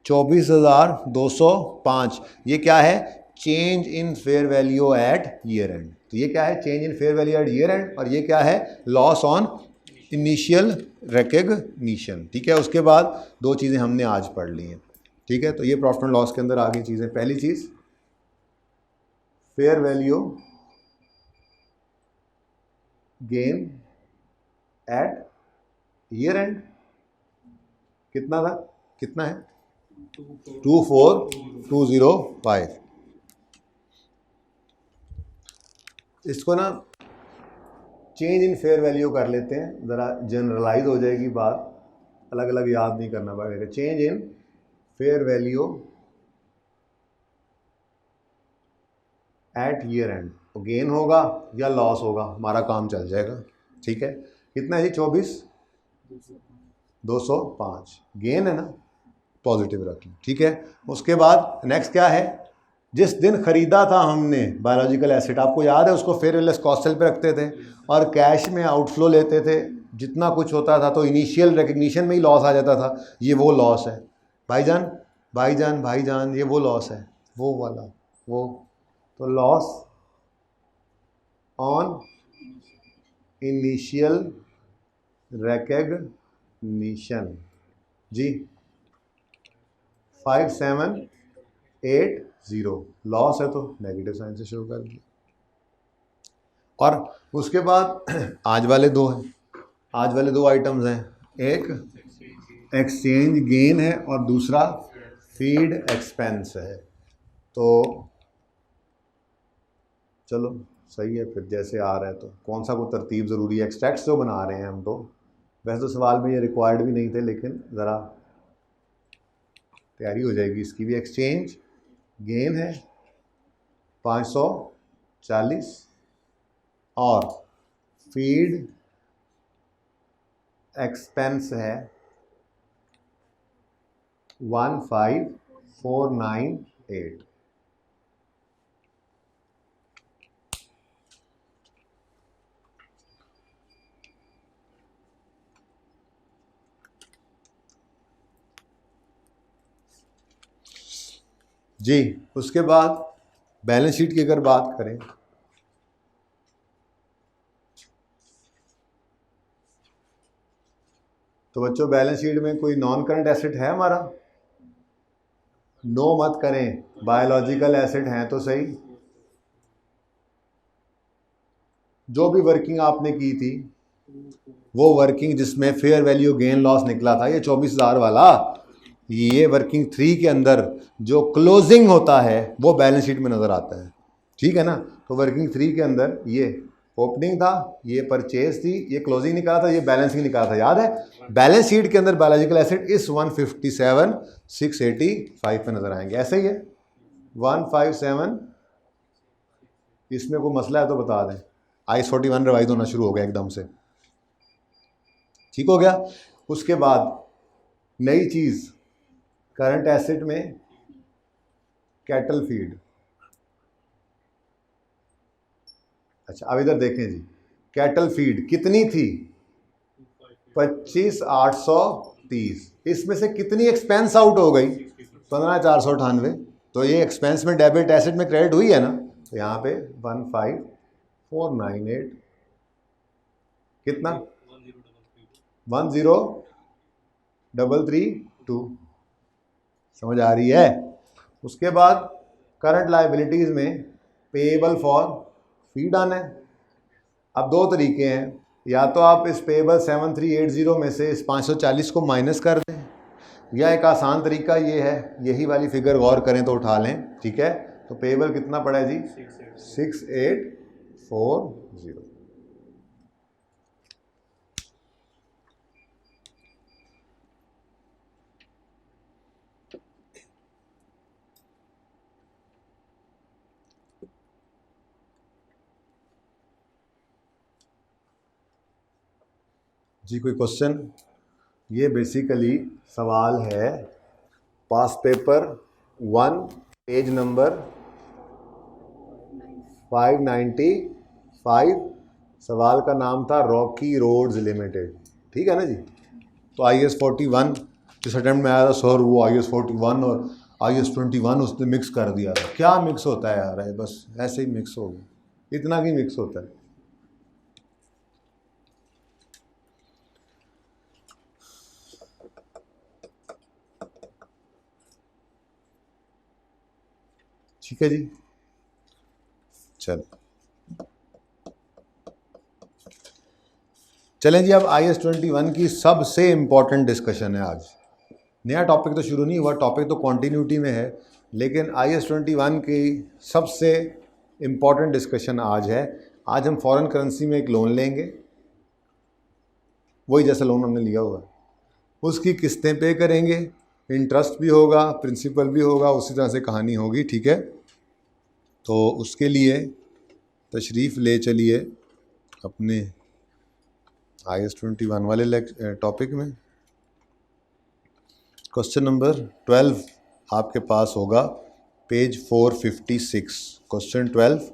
24,205, ये क्या है? Change in fair value at year end. तो ये क्या है? Change in fair value at year end, और ये क्या है? Loss on initial recognition. ठीक है, उसके बाद दो चीज़ें हमने आज पढ़ ली हैं। ठीक है, तो ये प्रॉफिट एंड लॉस के अंदर आ गई चीज़ें। पहली चीज़ fair value gain at year end, कितना था? कितना है? 24,205। इसको ना चेंज इन फेयर वैल्यू कर लेते हैं, ज़रा जनरलाइज हो जाएगी बात, अलग अलग याद नहीं करना पड़ेगा। Change in fair value at year end, तो गेन होगा या लॉस होगा, हमारा काम चल जाएगा। ठीक है, कितना है जी? 24,205 गेन है ना, पॉजिटिव रख लें। ठीक है, उसके बाद नेक्स्ट क्या है? जिस दिन खरीदा था हमने बायोलॉजिकल एसेट, आपको याद है, उसको fair value less cost sell पे रखते थे और कैश में आउटफ्लो लेते थे। जितना कुछ होता था तो इनिशियल रिकग्निशन में ही लॉस आ जाता था, ये वो लॉस है भाईजान, भाईजान, भाईजान, ये वो लॉस है, वो वाला, वो। तो लॉस ऑन इनिशियल रिकग्निशन जी 5780, लॉस है तो नेगेटिव साइन से शो कर दिया। और उसके बाद आज वाले दो हैं, आज वाले दो आइटम्स हैं, एक एक्सचेंज गेन है और दूसरा फीड एक्सपेंस है। तो चलो सही है, फिर जैसे आ रहा है तो कौन सा को तरतीब ज़रूरी है? एक्सट्रैक्ट्स जो बना रहे हैं हम, तो वैसे तो सवाल में ये रिक्वायर्ड भी नहीं थे, लेकिन ज़रा तैयारी हो जाएगी इसकी भी। एक्सचेंज गेन है 540 और फीड एक्सपेंस है 15498। जी, उसके बाद बैलेंस शीट की अगर बात करें तो बच्चों बैलेंस शीट में कोई नॉन करंट एसेट है हमारा? नो मत करें, बायोलॉजिकल एसेट हैं तो सही। जो भी वर्किंग आपने की थी, वो वर्किंग जिसमें फेयर वैल्यू गेन लॉस निकला था, ये 24,000 वाला, ये वर्किंग 3 के अंदर जो क्लोजिंग होता है वो बैलेंस शीट में नज़र आता है। ठीक है ना? तो वर्किंग 3 के अंदर ये ओपनिंग था, ये परचेज थी, ये क्लोजिंग निकाला था, ये बैलेंसिंग निकाला था, याद है? बैलेंस शीट के अंदर बायोलॉजिकल एसेट इस 157,685 पे नज़र आएंगे। ऐसे ही है 157, इसमें कोई मसला है तो बता दें। I41 रिवाइज होना शुरू हो गया एकदम से, ठीक हो गया। उसके बाद नई चीज़ करंट एसेट में कैटल फीड। अच्छा, अब इधर देखें जी, कैटल फीड कितनी थी? 25,830। इसमें से कितनी एक्सपेंस आउट हो गई? 15,498। तो ये एक्सपेंस में डेबिट, एसेट में क्रेडिट हुई है ना, तो यहाँ पे 15,498 कितना? 10,332। समझ आ रही है? उसके बाद करंट लायबिलिटीज़ में पेएबल फॉर फीड आना है। अब दो तरीके हैं, या तो आप इस पेएबल 7380 में से इस 540 को माइनस कर दें, या एक आसान तरीका ये है, यही वाली फिगर गौर करें तो उठा लें। ठीक है, तो पेएबल कितना पड़ा है जी? 6840। जी कोई क्वेश्चन? ये बेसिकली सवाल है पास पेपर 1 पेज नंबर 595। सवाल का नाम था रॉकी रोड्स लिमिटेड, ठीक है ना जी। तो IAS 41 इस अटेम्प्ट में आया था सर, वो IAS 41 और IAS 21 उसने मिक्स कर दिया था। क्या मिक्स होता है यार, है बस ऐसे ही मिक्स हो गया, इतना ही मिक्स होता है। ठीक है जी, चलें जी। अब IAS 21 की सबसे इम्पॉर्टेंट डिस्कशन है आज। नया टॉपिक तो शुरू नहीं हुआ, टॉपिक तो कॉन्टीन्यूटी में है, लेकिन IAS 21 की सबसे इम्पॉर्टेंट डिस्कशन आज है। आज हम फॉरेन करेंसी में एक लोन लेंगे, वही जैसा लोन हमने लिया हुआ है, उसकी किस्तें पे करेंगे, इंटरेस्ट भी होगा, प्रिंसिपल भी होगा, उसी तरह से कहानी होगी, ठीक है। तो उसके लिए तशरीफ़ ले चलिए अपने IAS 21 वाले टॉपिक में। क्वेश्चन नंबर 12 आपके पास होगा page 456। Question 12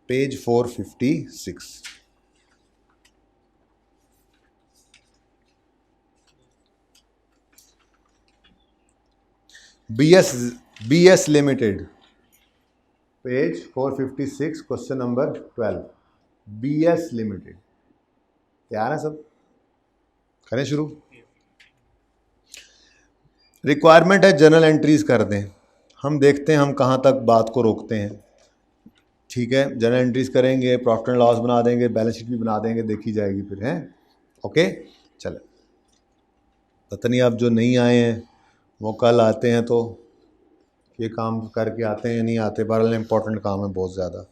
page 456। BS limited, page 456, question number 12, BS limited. तैयार है सब? करें शुरू। रिक्वायरमेंट है जर्नल एंट्रीज कर दें, हम देखते हैं हम कहाँ तक बात को रोकते हैं, ठीक है। जर्नल एंट्रीज करेंगे, प्रॉफिट एंड लॉस बना देंगे, बैलेंस शीट भी बना देंगे, देखी जाएगी फिर, हैं। ओके चले। पता नहीं आप जो नहीं आए हैं वो कल आते हैं तो ये काम करके आते हैं या नहीं आते, बहरहाल इंपॉर्टेंट काम है बहुत ज़्यादा।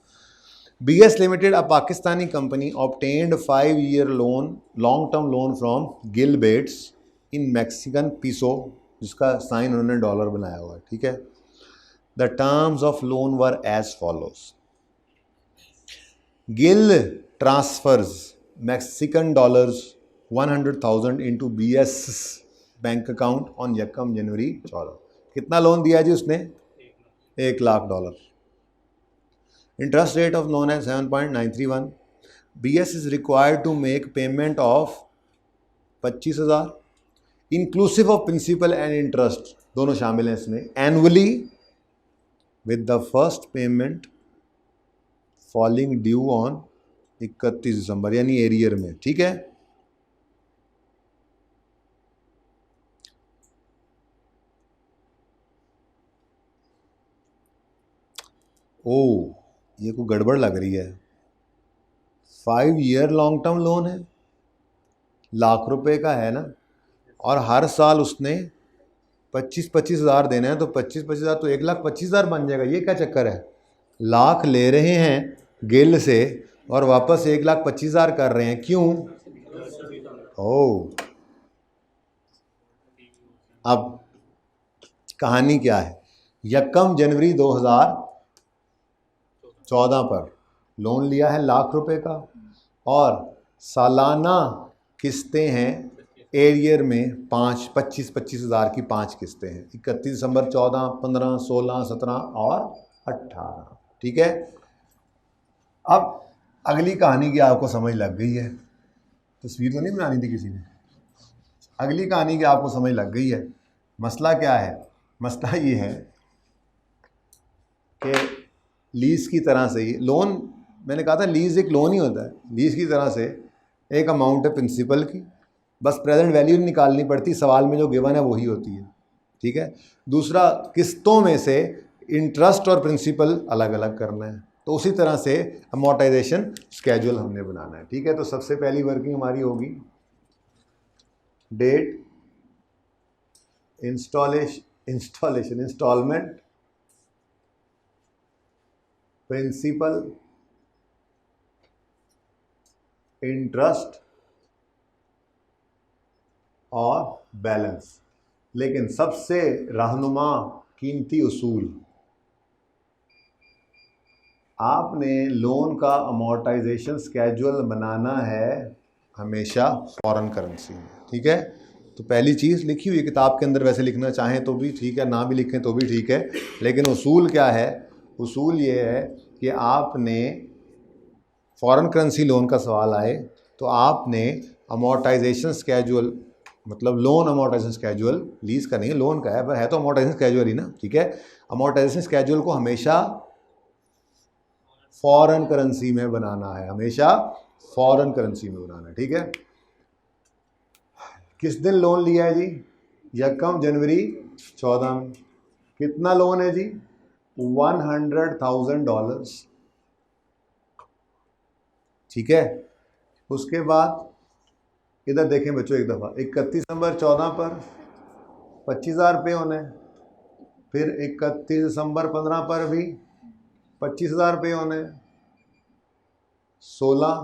BS limited a Pakistani company obtained 5-year loan, long term loan from Gill Bates in Mexican peso, जिसका साइन उन्होंने डॉलर बनाया हुआ है, ठीक है। The terms of loan were as follows. Gill transfers Mexican dollars 100,000 into BS bank account on यकम जनवरी 14। कितना लोन दिया जी उसने? $1,00,000। इंटरेस्ट रेट ऑफ लोन है 7.931। BS is required to make payment of 25,000 inclusive of principal and interest, दोनों शामिल हैं इसमें, annually with the first payment falling due on 31 December, यानी एरियर में, ठीक है। ओ ये कोई गड़बड़ लग रही है। 5-year लॉन्ग टर्म लोन है, ₹1,00,000 का है ना, और हर साल उसने 25-25 हज़ार देना है, तो 25-25 हज़ार तो 1,25,000 बन जाएगा। ये क्या चक्कर है? लाख ले रहे हैं गिल से और वापस 1,25,000 कर रहे हैं, क्यों? ओ अब कहानी क्या है? यकम जनवरी 2014 पर लोन लिया है ₹1,00,000 का, और सालाना किस्तें हैं एरियर में 25-25 हज़ार की 5 किस्तें हैं, 31 दिसंबर 14, 15, 16, 17 और 18, ठीक है। अब अगली कहानी की आपको समझ लग गई है, तस्वीर तो नहीं बनानी थी किसी ने। अगली कहानी की आपको समझ लग गई है। मसला क्या है? मसला ये है कि लीज़ की तरह से ही लोन, मैंने कहा था लीज़ एक लोन ही होता है, लीज़ की तरह से एक अमाउंट है प्रिंसिपल की, बस प्रेजेंट वैल्यू निकालनी पड़ती, सवाल में जो गिवन है वही होती है, ठीक है। दूसरा, किस्तों में से इंटरेस्ट और प्रिंसिपल अलग अलग करना है, तो उसी तरह से अमोर्टाइजेशन स्केड्यूल हमने बनाना है, ठीक है। तो सबसे पहली वर्किंग हमारी होगी डेट इंस्टॉलमेंट, प्रिंसिपल, इंटरेस्ट और बैलेंस। लेकिन सबसे रहनुमा कीमती उसूल, आपने लोन का अमोर्टाइजेशन स्केड्यूल बनाना है हमेशा फॉरेन करेंसी में। ठीक है, तो पहली चीज़ लिखी हुई किताब के अंदर, वैसे लिखना चाहें तो भी ठीक है, ना भी लिखें तो भी ठीक है, लेकिन उसूल क्या है? उसूल ये है कि आपने फॉरेन करेंसी लोन का सवाल आए तो आपने अमोर्टाइजेशन स्केजुअल, मतलब लोन अमोर्टाइजेशन स्केजुअल, लीज का नहीं है, लोन का है, पर है तो अमोर्टाइजेशन स्केजुअल ही ना। ठीक है, अमोर्टाइजेशन स्केजुअल को हमेशा फॉरेन करेंसी में बनाना है, हमेशा फॉरेन करेंसी में बनाना है। ठीक है, किस दिन लोन लिया है जी? 1 जनवरी 14 में। कितना लोन है जी? $100,000। ठीक है, उसके बाद इधर देखें बच्चों एक दफ़ा, 31 दिसंबर 14 पर 25,000 रुपये होने, फिर 31 दिसंबर 15 पर भी 25,000 रुपये होने, 16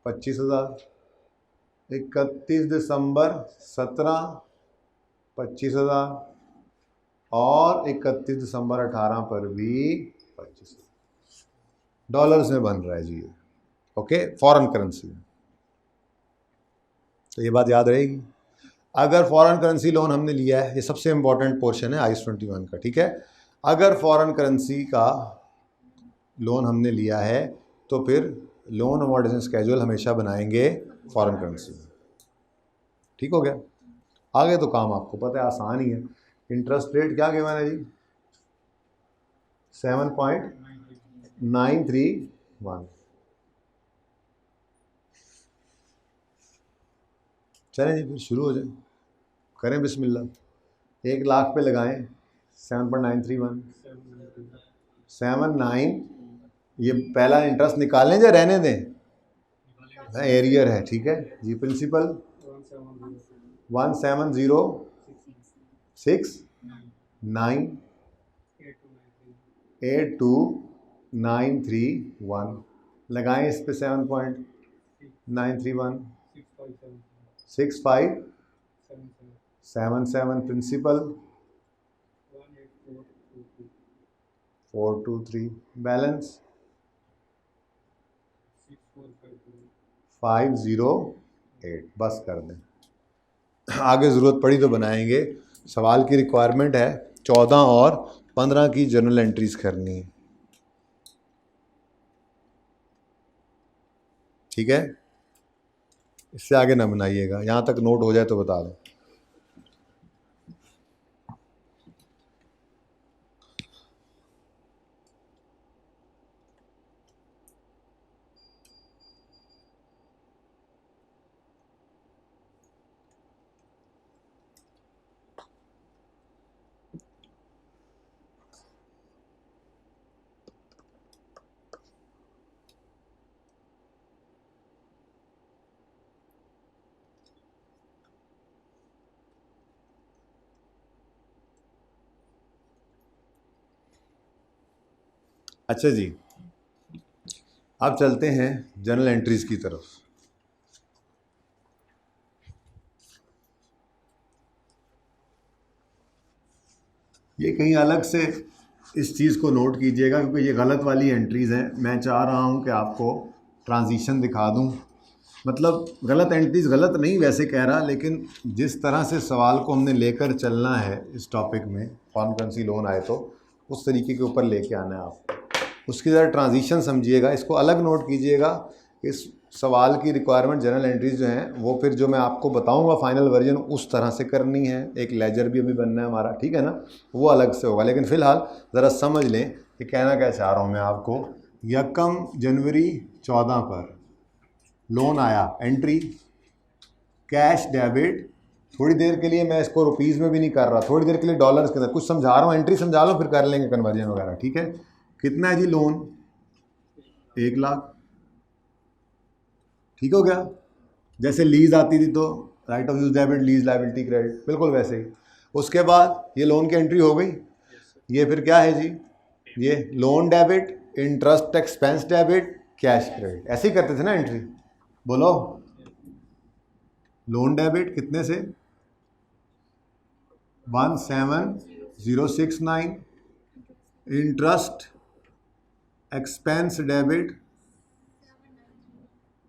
25,000, 31 दिसंबर 17 25,000 और 31 दिसंबर 18 पर भी 25,000 डॉलर्स में बन रहा है जी ये। ओके, फॉरेन करेंसी में। तो ये बात याद रहेगी। अगर फॉरेन करेंसी लोन हमने लिया है, ये सबसे इंपॉर्टेंट पोर्शन है आईएस 21 का। ठीक है, अगर फॉरेन करेंसी का लोन हमने लिया है तो फिर लोन अमोर्टाइजेशन स्केजुअल हमेशा बनाएंगे फॉरेन करेंसी में। ठीक हो गया? आगे तो काम आपको पता है, आसान ही है। इंटरेस्ट रेट क्या गिवन है जी? 7.931। चलें जी, फिर शुरू हो जाए, करें बिस्मिल्लाह। 1 लाख पे लगाएं 7.931 79। ये पहला इंटरेस्ट निकालें या रहने दें? एरियर है। ठीक है जी, प्रिंसिपल 170698293 लगाएं इस पे 7.931 6577 प्रिंसिपल 423 बैलेंस 508। बस कर दें, आगे ज़रूरत पड़ी तो बनाएंगे। सवाल की रिक्वायरमेंट है 14 और 15 की जर्नल एंट्रीज करनी है। ठीक है, इससे आगे ना बनाइएगा, यहाँ तक नोट हो जाए तो बता दें। अच्छा जी, अब चलते हैं जर्नल एंट्रीज की तरफ। ये कहीं अलग से इस चीज़ को नोट कीजिएगा क्योंकि ये गलत वाली एंट्रीज़ हैं। मैं चाह रहा हूँ कि आपको ट्रांजिशन दिखा दूँ, मतलब गलत एंट्रीज़ गलत नहीं वैसे कह रहा, लेकिन जिस तरह से सवाल को हमने लेकर चलना है इस टॉपिक में, फॉरेन करेंसी लोन आए तो उस तरीके के ऊपर लेके आना है आपको। उसकी ज़रा ट्रांजिशन समझिएगा, इसको अलग नोट कीजिएगा। इस सवाल की रिक्वायरमेंट जनरल एंट्रीज जो हैं वो फिर जो मैं आपको बताऊंगा फाइनल वर्जन उस तरह से करनी है। एक लेजर भी अभी बनना है हमारा, ठीक है ना, वो अलग से होगा। लेकिन फ़िलहाल ज़रा समझ लें कि कहना क्या चाह रहा हूँ मैं आपको। 1 जनवरी 14 पर लोन आया, एंट्री कैश डेबिट। थोड़ी देर के लिए मैं इसको रुपीज़ में भी नहीं कर रहा, थोड़ी देर के लिए डॉलर्स के अंदर कुछ समझा रहा हूँ, एंट्री समझा लो फिर कर लेंगे कन्वर्जन वगैरह। ठीक है, कितना है जी लोन? 1 लाख। ठीक हो गया? जैसे लीज आती थी तो right of use debit, lease liability credit, बिल्कुल वैसे ही। उसके बाद ये लोन की एंट्री हो गई। ये फिर क्या है जी? ये loan debit, interest expense debit, cash credit, ऐसे ही करते थे ना एंट्री। बोलो, लोन डेबिट कितने से? 17069, इंटरेस्ट एक्सपेंस डेबिट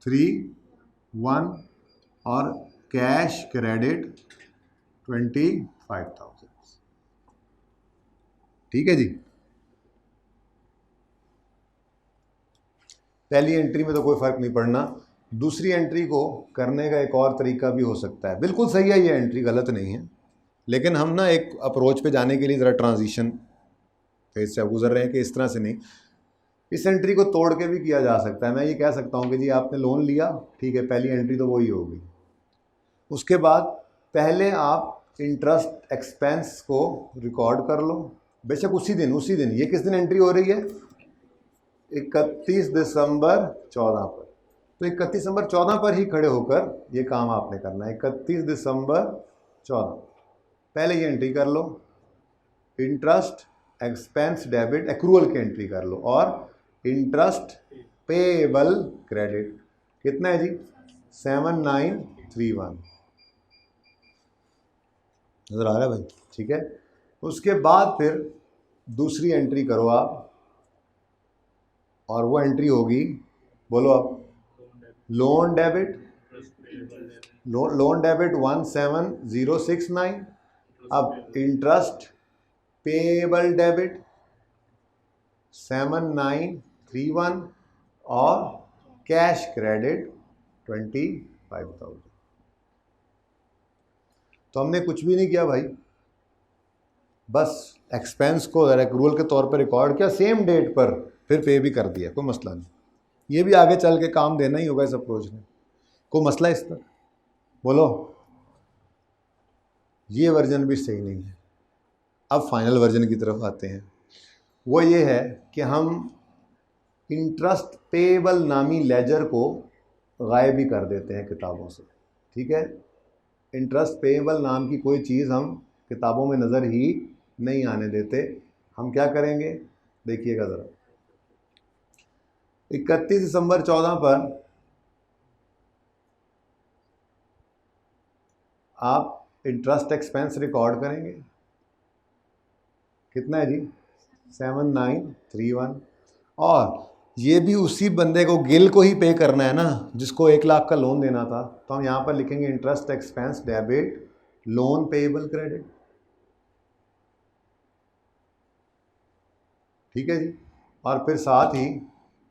3 1 और कैश क्रेडिट 25,000। ठीक है जी। पहली एंट्री में तो कोई फ़र्क नहीं पड़ना, दूसरी एंट्री को करने का एक और तरीका भी हो सकता है। बिल्कुल सही है, ये एंट्री गलत नहीं है, लेकिन हम ना एक अप्रोच पे जाने के लिए ज़रा ट्रांजिशन फेज से गुजर रहे हैं कि इस तरह से नहीं, इस एंट्री को तोड़ के भी किया जा सकता है। मैं ये कह सकता हूँ कि जी आपने लोन लिया, ठीक है, पहली एंट्री तो वही होगी। उसके बाद पहले आप इंटरेस्ट एक्सपेंस को रिकॉर्ड कर लो, बेशक उसी दिन। ये किस दिन एंट्री हो रही है? 31 दिसंबर 14 पर। तो 31 दिसंबर 14 पर ही खड़े होकर ये काम आपने करना है। 31 दिसंबर 14 पहले ये एंट्री कर लो, इंटरेस्ट एक्सपेंस डेबिट एक्रूअल की एंट्री कर लो, और इंटरेस्ट पेएबल क्रेडिट कितना है जी? 7931। नजर आ रहा है भाई? ठीक है। उसके बाद फिर दूसरी एंट्री करो आप, और वो एंट्री होगी, बोलो आप, लोन डेबिट 17069। अब इंटरेस्ट पेएबल डेबिट 7931 और कैश क्रेडिट 25,000। तो हमने कुछ भी नहीं किया भाई, बस एक्सपेंस को एक्रूअल के तौर पर रिकॉर्ड किया, सेम डेट पर फिर पे भी कर दिया, कोई मसला नहीं। ये भी आगे चल के काम देना ही होगा इस अप्रोच में, कोई मसला इस पर? बोलो। ये वर्जन भी सही नहीं है। अब फाइनल वर्जन की तरफ आते हैं। वो ये है कि हम इंटरेस्ट पेएबल नामी लेजर को गायब ही कर देते हैं किताबों से। ठीक है, इंटरेस्ट पेएबल नाम की कोई चीज़ हम किताबों में नज़र ही नहीं आने देते। हम क्या करेंगे, देखिएगा ज़रा। 31 दिसंबर 14 पर आप इंटरेस्ट एक्सपेंस रिकॉर्ड करेंगे, कितना है जी? 7931। और ये भी उसी बंदे को, गिल को ही पे करना है ना, जिसको 1 लाख का लोन देना था। तो हम यहाँ पर लिखेंगे interest expense debit loan payable credit. ठीक है जी। और फिर साथ ही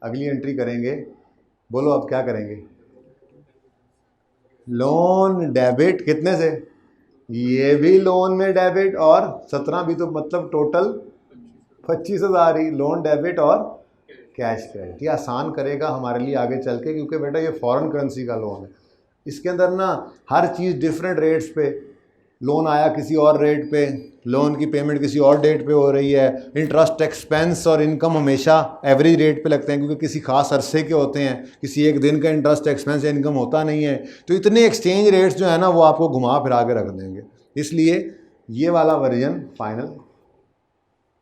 अगली एंट्री करेंगे, बोलो अब क्या करेंगे? लोन डेबिट कितने से? ये भी लोन में डेबिट, और 17 भी, तो मतलब टोटल 25,000 ही लोन डेबिट और कैश क्रेडिट। ये आसान करेगा हमारे लिए आगे चल के, क्योंकि बेटा ये फॉरेन करेंसी का लोन है, इसके अंदर ना हर चीज़ डिफरेंट रेट्स पे, लोन आया किसी और रेट पे, लोन की पेमेंट किसी और डेट पे हो रही है। इंटरेस्ट एक्सपेंस और इनकम हमेशा एवरेज रेट पे लगते हैं, क्योंकि किसी खास अरसे के होते हैं, किसी एक दिन का इंटरेस्ट एक्सपेंस या इनकम होता नहीं है। तो इतने एक्सचेंज रेट्स जो है ना, वो आपको घुमा फिरा के रख देंगे। इसलिए ये वाला वर्जन फाइनल।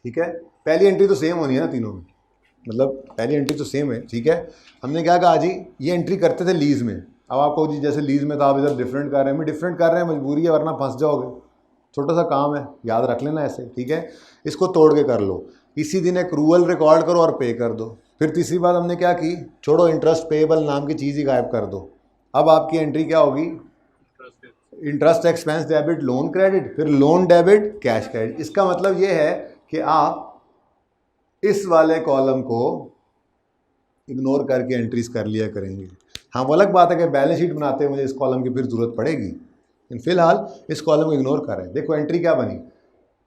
ठीक है, पहली एंट्री तो सेम होनी है ना तीनों में, मतलब पहली एंट्री तो सेम है। ठीक है, हमने क्या कहा जी, ये एंट्री करते थे लीज में। अब आपको जी जैसे लीज में तो आप इधर डिफरेंट कर रहे हैं, डिफरेंट कर रहे हैं, मजबूरी है, वरना फंस जाओगे। छोटा सा काम है, याद रख लेना ऐसे। ठीक है, इसको तोड़ के कर लो, इसी दिन एक्रूअल रिकॉर्ड करो और पे कर दो। फिर तीसरी बात हमने क्या की, छोड़ो, इंटरेस्ट पेएबल नाम की चीज़ ही गायब कर दो। अब आपकी एंट्री क्या होगी? Interest expense debit loan credit, फिर लोन डेबिट कैश क्रेडिट। इसका मतलब ये है कि आप इस वाले कॉलम को इग्नोर करके एंट्रीज कर लिया करेंगे। हाँ, वो अलग बात है कि बैलेंस शीट बनाते हैं मुझे इस कॉलम की फिर ज़रूरत पड़ेगी, लेकिन फिलहाल इस कॉलम को इग्नोर करें। देखो एंट्री क्या बनी,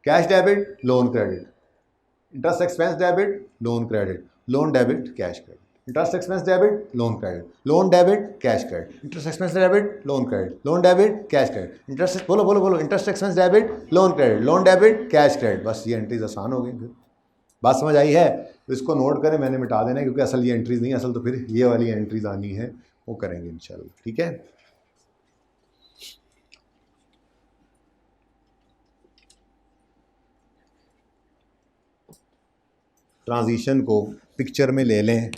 cash debit loan credit, interest expense debit loan credit, loan debit cash credit, interest expense debit loan credit, loan debit cash credit, interest expense debit loan credit, loan debit cash credit, interest, बोलो बोलो बोलो, interest expense debit loan credit, loan debit cash credit. बस ये एंट्रीज आसान हो गई। फिर बात समझ आई है? तो इसको नोट करें, मैंने मिटा देना है, क्योंकि असल ये एंट्रीज नहीं, असल तो फिर ये वाली एंट्रीज आनी है, वो करेंगे इंशाल्लाह। ठीक है, ट्रांजिशन को पिक्चर में ले लें।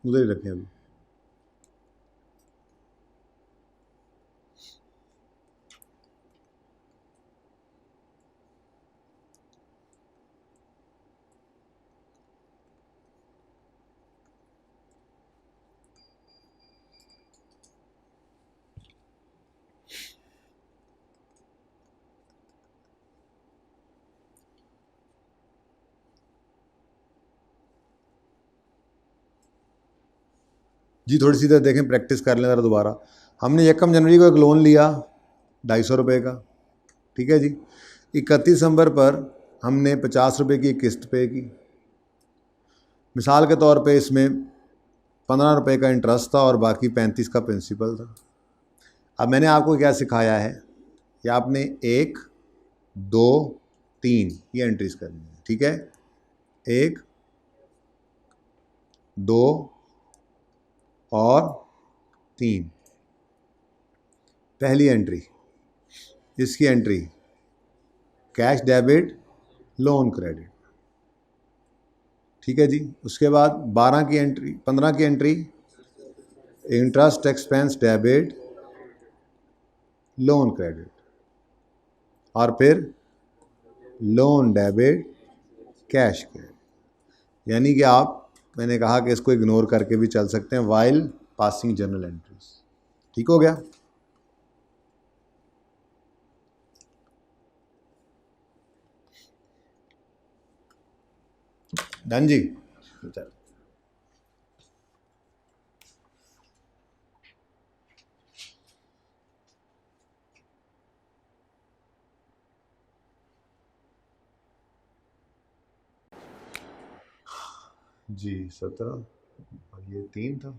उधर ही रखें अभी। जी थोड़ी सी देर देखें, प्रैक्टिस कर लें ज़रा दोबारा। हमने 1 जनवरी को एक लोन लिया 250 रुपये का, ठीक है जी। 31 दिसंबर पर हमने 50 रुपये की किस्त पे की। मिसाल के तौर पे इसमें 15 रुपये का इंटरेस्ट था और बाकी 35 का प्रिंसिपल था। अब मैंने आपको क्या सिखाया है कि आपने 1, 2, 3 ये एंट्रीज करनी है, ठीक है। 1, 2 और 3। पहली एंट्री, इसकी entry cash debit loan credit, ठीक है जी। उसके बाद 12 की एंट्री, 15 की entry interest expense debit loan credit, और फिर लोन डेबिट कैश क्रेडिट। यानी कि आप, मैंने कहा कि इसको इग्नोर करके भी चल सकते हैं वाइल पासिंग जर्नल एंट्रीज। ठीक हो गया। डन जी। चल जी 17 और ये 3 था,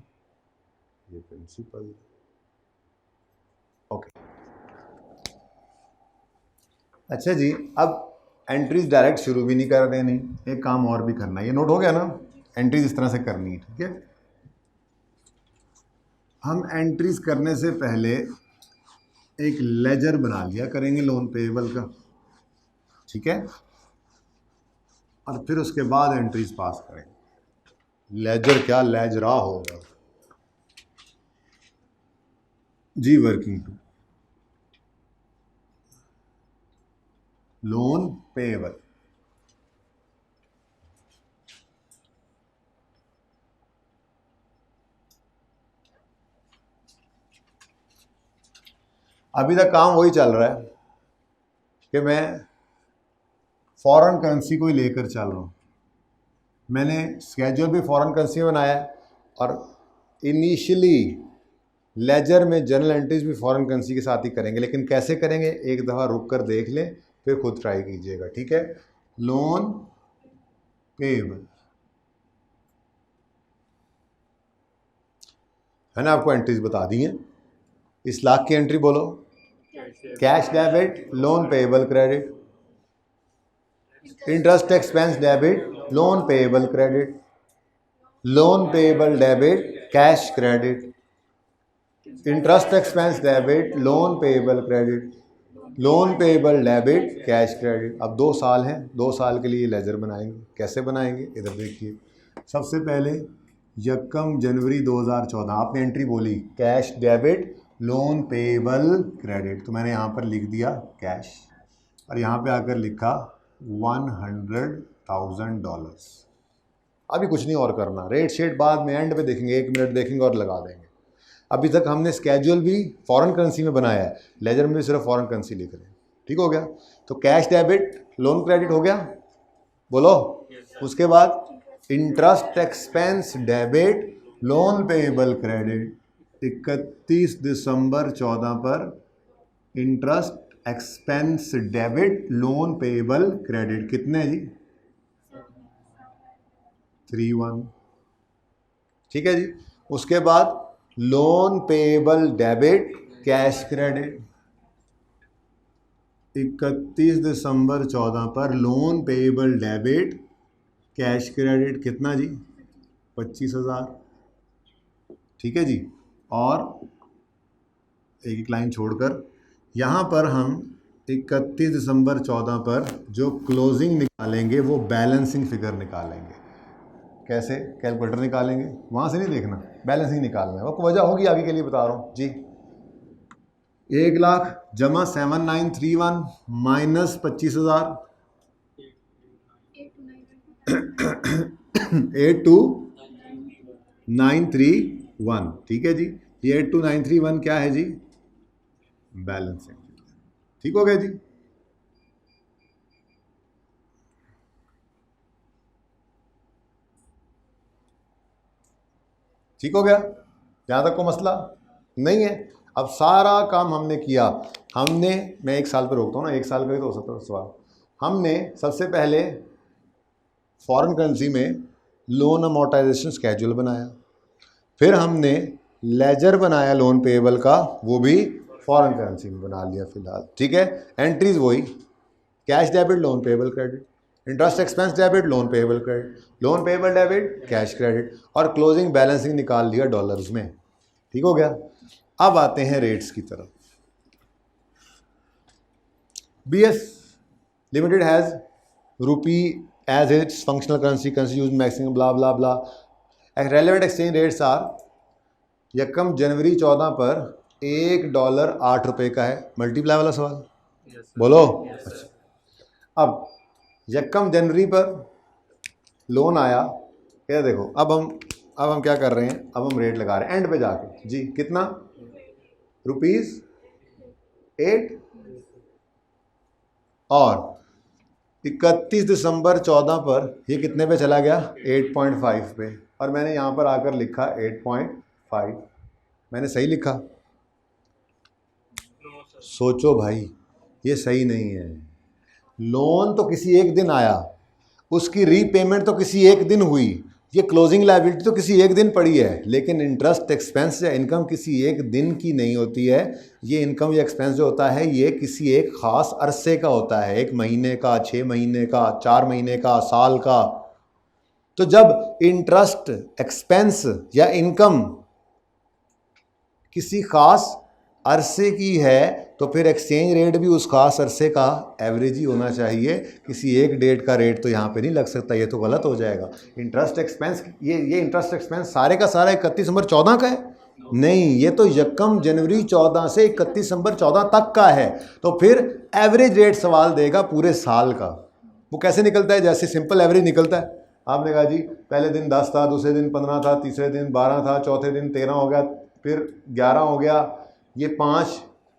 ये प्रिंसिपल। ओके अच्छा जी, अब एंट्रीज डायरेक्ट शुरू भी नहीं कर देनी, एक काम और भी करना है। ये नोट हो गया ना, एंट्रीज इस तरह से करनी है, ठीक है। हम एंट्रीज करने से पहले एक लेजर बना लिया करेंगे लोन पेएबल का, ठीक है, और फिर उसके बाद एंट्रीज पास करेंगे। लेजर क्या, लेजरा होगा जी। वर्किंग टू लोन पेएबल, अभी तक काम वही चल रहा है कि मैं फॉरेन करेंसी को ही लेकर चल रहा हूँ। मैंने स्केड्यूल भी फॉरेन करेंसी में बनाया है और इनिशियली लेजर में जनरल एंट्रीज भी फॉरेन करेंसी के साथ ही करेंगे। लेकिन कैसे करेंगे एक दफ़ा रुक कर देख लें, फिर खुद ट्राई कीजिएगा, ठीक है। लोन पेएबल है ना, आपको एंट्रीज बता दी हैं। इस लाख की एंट्री बोलो, cash debit loan payable credit, interest expense debit loan payable credit, loan payable debit cash credit, interest expense debit loan payable credit, loan payable debit cash credit. अब 2 साल हैं, 2 साल के लिए लेजर बनाएंगे। कैसे बनाएंगे इधर देखिए। सबसे पहले 1 जनवरी 2014 आपने एंट्री बोली cash debit loan payable credit, तो मैंने यहाँ पर लिख दिया कैश और यहाँ पे आकर लिखा $100,000। अभी कुछ नहीं और करना, रेट शेट बाद में एंड पे देखेंगे, 1 मिनट देखेंगे और लगा देंगे। अभी तक हमने स्केड्यूल भी फॉरेन करेंसी में बनाया है, लेजर में भी सिर्फ फॉरेन करेंसी लिख रहे हैं। ठीक हो गया। तो कैश डेबिट लोन क्रेडिट हो गया, बोलो। उसके बाद interest expense debit loan payable credit, 31 दिसंबर 14 पर interest expense debit loan payable credit कितने जी, 31, ठीक है जी। उसके बाद loan payable debit cash credit, 31 दिसंबर 14 पर loan payable debit cash credit कितना जी, 25,000, ठीक है जी। और एक एक लाइन छोड़कर यहाँ पर हम 31 दिसंबर 14 पर जो क्लोजिंग निकालेंगे वो बैलेंसिंग फिगर निकालेंगे। कैसे, कैलकुलेटर निकालेंगे, वहाँ से नहीं देखना, बैलेंसिंग निकालना है। वो वजह होगी आगे के लिए बता रहा हूँ जी। 1 लाख जमा 7931 माइनस 25,000 82,931, ठीक है जी। ये 82,931 क्या है जी, बैलेंसिंग। ठीक हो गया जी। ठीक हो गया। यहाँ तक को मसला नहीं है। अब सारा काम हमने किया, हमने, मैं 1 साल पे रोकता हूँ ना, 1 साल का ही तो हो सकता है सवाल। हमने सबसे पहले फॉरेन करेंसी में लोन अमोर्टाइजेशन स्केड्यूल बनाया, फिर हमने लेजर बनाया लोन पेएबल का, वो भी फॉरेन करेंसी में बना लिया फिलहाल, ठीक है। एंट्रीज वही, cash debit, loan payable credit, interest expense debit, loan payable credit, loan payable debit, cash credit, और क्लोजिंग बैलेंसिंग निकाल लिया डॉलर्स में, ठीक हो गया। अब आते हैं रेट्स की तरफ। BS limited has rupee as its functional currency, currency use maximum blah blah blah. Relevant exchange rates are, यकम जनवरी 14 पर $1 8 का है। मल्टीप्लाई वाला सवाल बोलो। अच्छा, अब यकम जनवरी पर लोन आया, क्या देखो, अब हम क्या कर रहे हैं, अब हम रेट लगा रहे हैं एंड पे जाके जी, कितना, ₹8, और 31 दिसंबर 14 पर ये कितने पे चला गया, 8.5 पे, और मैंने यहाँ पर आकर लिखा 8.5। मैंने सही लिखा? सोचो भाई, ये सही नहीं है। लोन तो किसी एक दिन आया, उसकी रीपेमेंट तो किसी एक दिन हुई, ये क्लोजिंग लायबिलिटी तो किसी एक दिन पड़ी है, लेकिन इंटरेस्ट एक्सपेंस या इनकम किसी एक दिन की नहीं होती है। ये इनकम या एक्सपेंस जो होता है ये किसी एक ख़ास अरसे का होता है, 1 महीने का, 6 महीने का, 4 महीने का, साल का। तो जब इंटरेस्ट एक्सपेंस या इनकम किसी ख़ास अरसे की है तो फिर एक्सचेंज रेट भी उस खास अरसे का एवरेज ही होना चाहिए, किसी एक डेट का रेट तो यहाँ पे नहीं लग सकता, ये तो गलत हो जाएगा। इंटरेस्ट एक्सपेंस, ये इंटरेस्ट एक्सपेंस सारे का सारा 31 दिसंबर 14 का है? नहीं, ये तो यकम जनवरी 14 से 31 दिसंबर 14 तक का है। तो फिर एवरेज रेट सवाल देगा पूरे साल का। वो कैसे निकलता है? जैसे सिंपल एवरेज निकलता है। आपने कहा जी पहले दिन 10 था, दूसरे दिन 15 था, तीसरे दिन 12 था, चौथे दिन 13 हो गया, फिर 11 हो गया, ये 5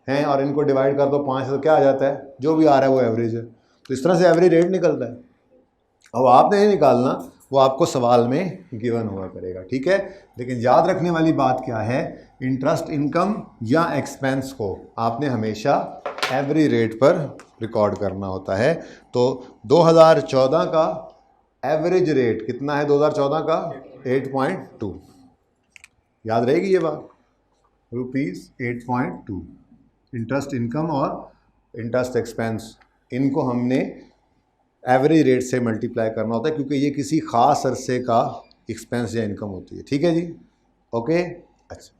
हैं और इनको डिवाइड कर दो 5 तो क्या आ जाता है, जो भी आ रहा है वो एवरेज है। तो इस तरह से एवरेज रेट निकलता है। अब आपने नहीं निकालना, वो आपको सवाल में गिवन हुआ करेगा, ठीक है। लेकिन याद रखने वाली बात क्या है, इंटरेस्ट इनकम या एक्सपेंस को आपने हमेशा एवरेज रेट पर रिकॉर्ड करना होता है। तो 2014 का एवरेज रेट कितना है? 2014 का 8.2, याद रहेगी ये बात, ₹8.2। इंटरेस्ट इनकम और इंटरेस्ट एक्सपेंस, इनको हमने एवरेज रेट से मल्टीप्लाई करना होता है, क्योंकि ये किसी ख़ास अरसे का एक्सपेंस या इनकम होती है, ठीक है जी, ओके। अच्छा,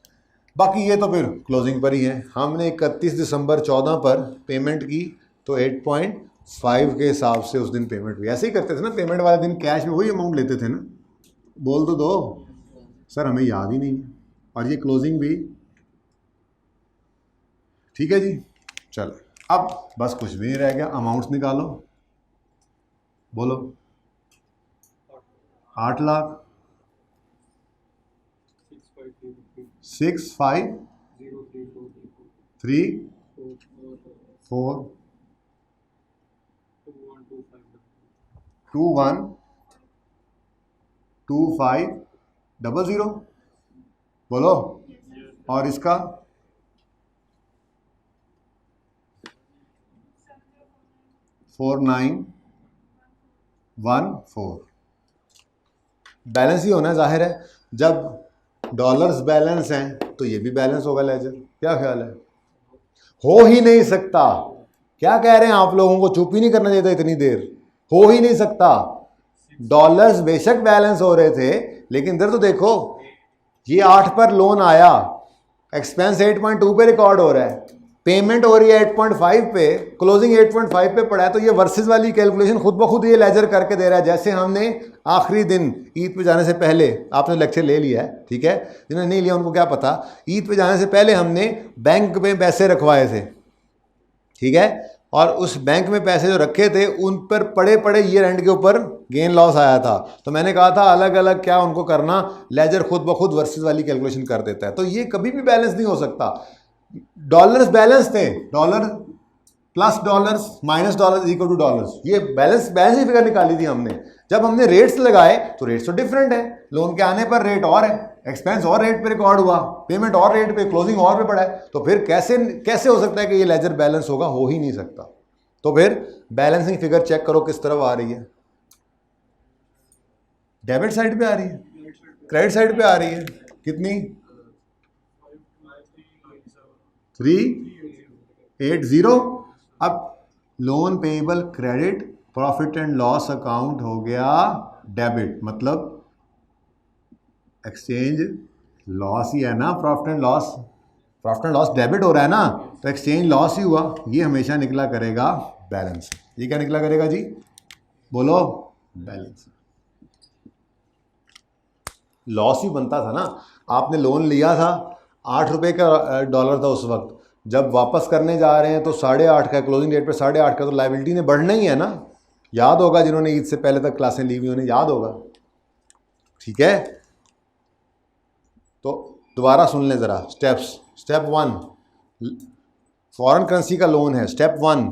बाकी ये तो फिर क्लोजिंग पर ही है। हमने 31 दिसंबर 14 पर पेमेंट की तो 8.5 के हिसाब से उस दिन पेमेंट हुई। ऐसे ही करते थे ना, पेमेंट वाले दिन कैश में वही अमाउंट लेते थे ना। बोल तो दो सर, हमें याद ही नहीं है। और ये क्लोजिंग भी, ठीक है जी। चलो अब बस कुछ भी नहीं रह गया, अमाउंट्स निकालो, बोलो। 8 लाख 65334212500, बोलो। और इसका 4914। बैलेंस ही होना है, जाहिर है। जब डॉलर्स बैलेंस हैं तो ये भी बैलेंस होगा लेजर। क्या ख्याल है? हो ही नहीं सकता। क्या कह रहे हैं आप लोगों को? चुप ही नहीं करना चाहिए इतनी देर। हो ही नहीं सकता। डॉलर्स बेशक बैलेंस हो रहे थे, लेकिन इधर तो देखो, ये 8 पर लोन आया, एक्सपेंस 8.2 पे रिकॉर्ड हो रहा है, पेमेंट हो रही है 8.5 पे, क्लोजिंग 8.5 पे पड़ा है। तो ये वर्सेस वाली कैलकुलेशन खुद ब खुद ये लेजर करके दे रहा है। जैसे हमने आखिरी दिन ईद पे जाने से पहले, आपने लेक्चर ले लिया है, ठीक है, जिन्होंने नहीं लिया उनको क्या पता, ईद पे जाने से पहले हमने बैंक में पैसे रखवाए थे, ठीक है, और उस बैंक में पैसे जो रखे थे उन पर पड़े पड़े ईयर एंड के ऊपर गेन लॉस आया था। तो मैंने कहा था अलग अलग क्या उनको करना, लेजर खुद ब खुद वर्सेस वाली कैलकुलेशन कर देता है। तो ये कभी भी बैलेंस नहीं हो सकता। डॉलर्स बैलेंस थे, dollar plus dollars minus dollar equal two dollars, ये बैलेंस ही फिगर निकाली थी हमने। जब हमने रेट्स लगाए तो रेट्स तो डिफरेंट है, लोन के आने पर रेट और है, एक्सपेंस और रेट पे रिकॉर्ड हुआ, पेमेंट और रेट पे, क्लोजिंग और पे पड़ा है, तो फिर कैसे हो सकता है कि ये लेजर बैलेंस होगा? हो ही नहीं सकता। तो फिर बैलेंसिंग फिगर चेक करो किस तरफ आ रही है, डेबिट साइड पे आ रही है, क्रेडिट साइड पे आ रही है। कितनी? 380। अब loan payable credit, profit and loss account हो गया डेबिट, मतलब एक्सचेंज लॉस ही है ना, प्रॉफिट एंड लॉस डेबिट हो रहा है ना, तो एक्सचेंज लॉस ही हुआ, ये हमेशा निकला करेगा बैलेंस। ये क्या निकला करेगा जी? बोलो, बैलेंस। लॉस ही बनता था ना, आपने लोन लिया था, 8 रुपये का डॉलर था उस वक्त, जब वापस करने जा रहे हैं तो 8.5 का, क्लोजिंग डेट पे 8.5 का, तो लाइबिलिटी ने बढ़ना ही है ना। याद होगा जिन्होंने ईद से पहले तक क्लासें ली हुई उन्हें याद होगा, ठीक है। तो दोबारा सुन लें ज़रा स्टेप्स। स्टेप 1 फॉरेन करेंसी का लोन है। स्टेप 1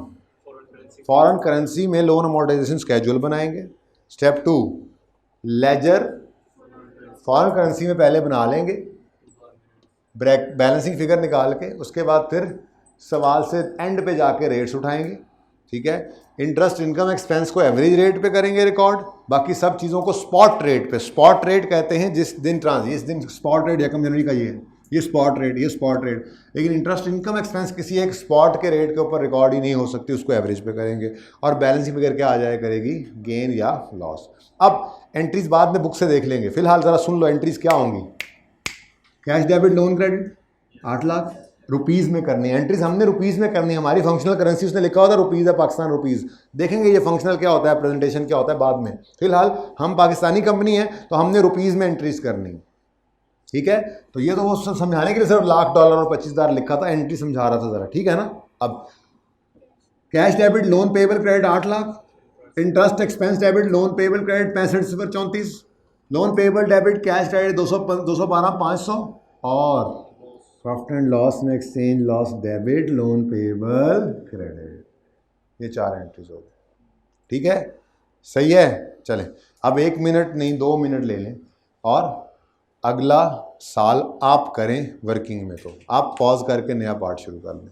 फॉरेन करेंसी में लोन अमोर्टाइजेशन स्केड्यूल बनाएंगे। स्टेप 2 लेजर फॉरेन करेंसी में पहले बना लेंगे, बैलेंसिंग फिगर निकाल के, उसके बाद फिर सवाल से एंड पे जाके रेट्स उठाएंगे, ठीक है। इंटरेस्ट इनकम एक्सपेंस को एवरेज रेट पे करेंगे रिकॉर्ड, बाकी सब चीज़ों को स्पॉट रेट पे। स्पॉट रेट कहते हैं जिस दिन इस दिन स्पॉट रेट यकम जनवरी का ये स्पॉट रेट, ये स्पॉट रेट। लेकिन इंटरेस्ट इनकम एक्सपेंस किसी एक स्पॉट के रेट के ऊपर रिकॉर्ड ही नहीं हो सकती, उसको एवरेज पे करेंगे। और बैलेंसिंग फिगर क्या आ जाया करेगी? गेन या लॉस। अब एंट्रीज बाद में बुक से देख लेंगे, फिलहाल ज़रा सुन लो एंट्रीज क्या होंगी। Cash debit loan credit 8 lakh rupees में करनी है एंट्रीज, हमने रुपीज़ में करनी है। हमारी फंक्शनल करेंसी उसने लिखा होता है रुपीज़ है, पाकिस्तान रुपीज़। देखेंगे ये फंक्शनल क्या होता है, प्रेजेंटेशन क्या होता है बाद में। फिलहाल हम पाकिस्तानी कंपनी है तो हमने रुपीज़ में एंट्रीज करनी, ठीक है। तो ये तो वो समझाने के लिए सिर्फ $1 लाख और 25,000 लिखा था, एंट्री समझा रहा था ज़रा, ठीक है ना। अब cash debit loan payable credit 8 lakh, interest expense debit loan payable credit 65,34, loan payable debit cash debit 212,500, और प्रॉफिट एंड लॉस में exchange loss debit loan payable credit. ये 4 एंट्रीज हो गए, ठीक है। सही है। चलें अब 1 मिनट नहीं 2 मिनट ले लें, और अगला साल आप करें वर्किंग में, तो आप पॉज करके नया पार्ट शुरू कर लें।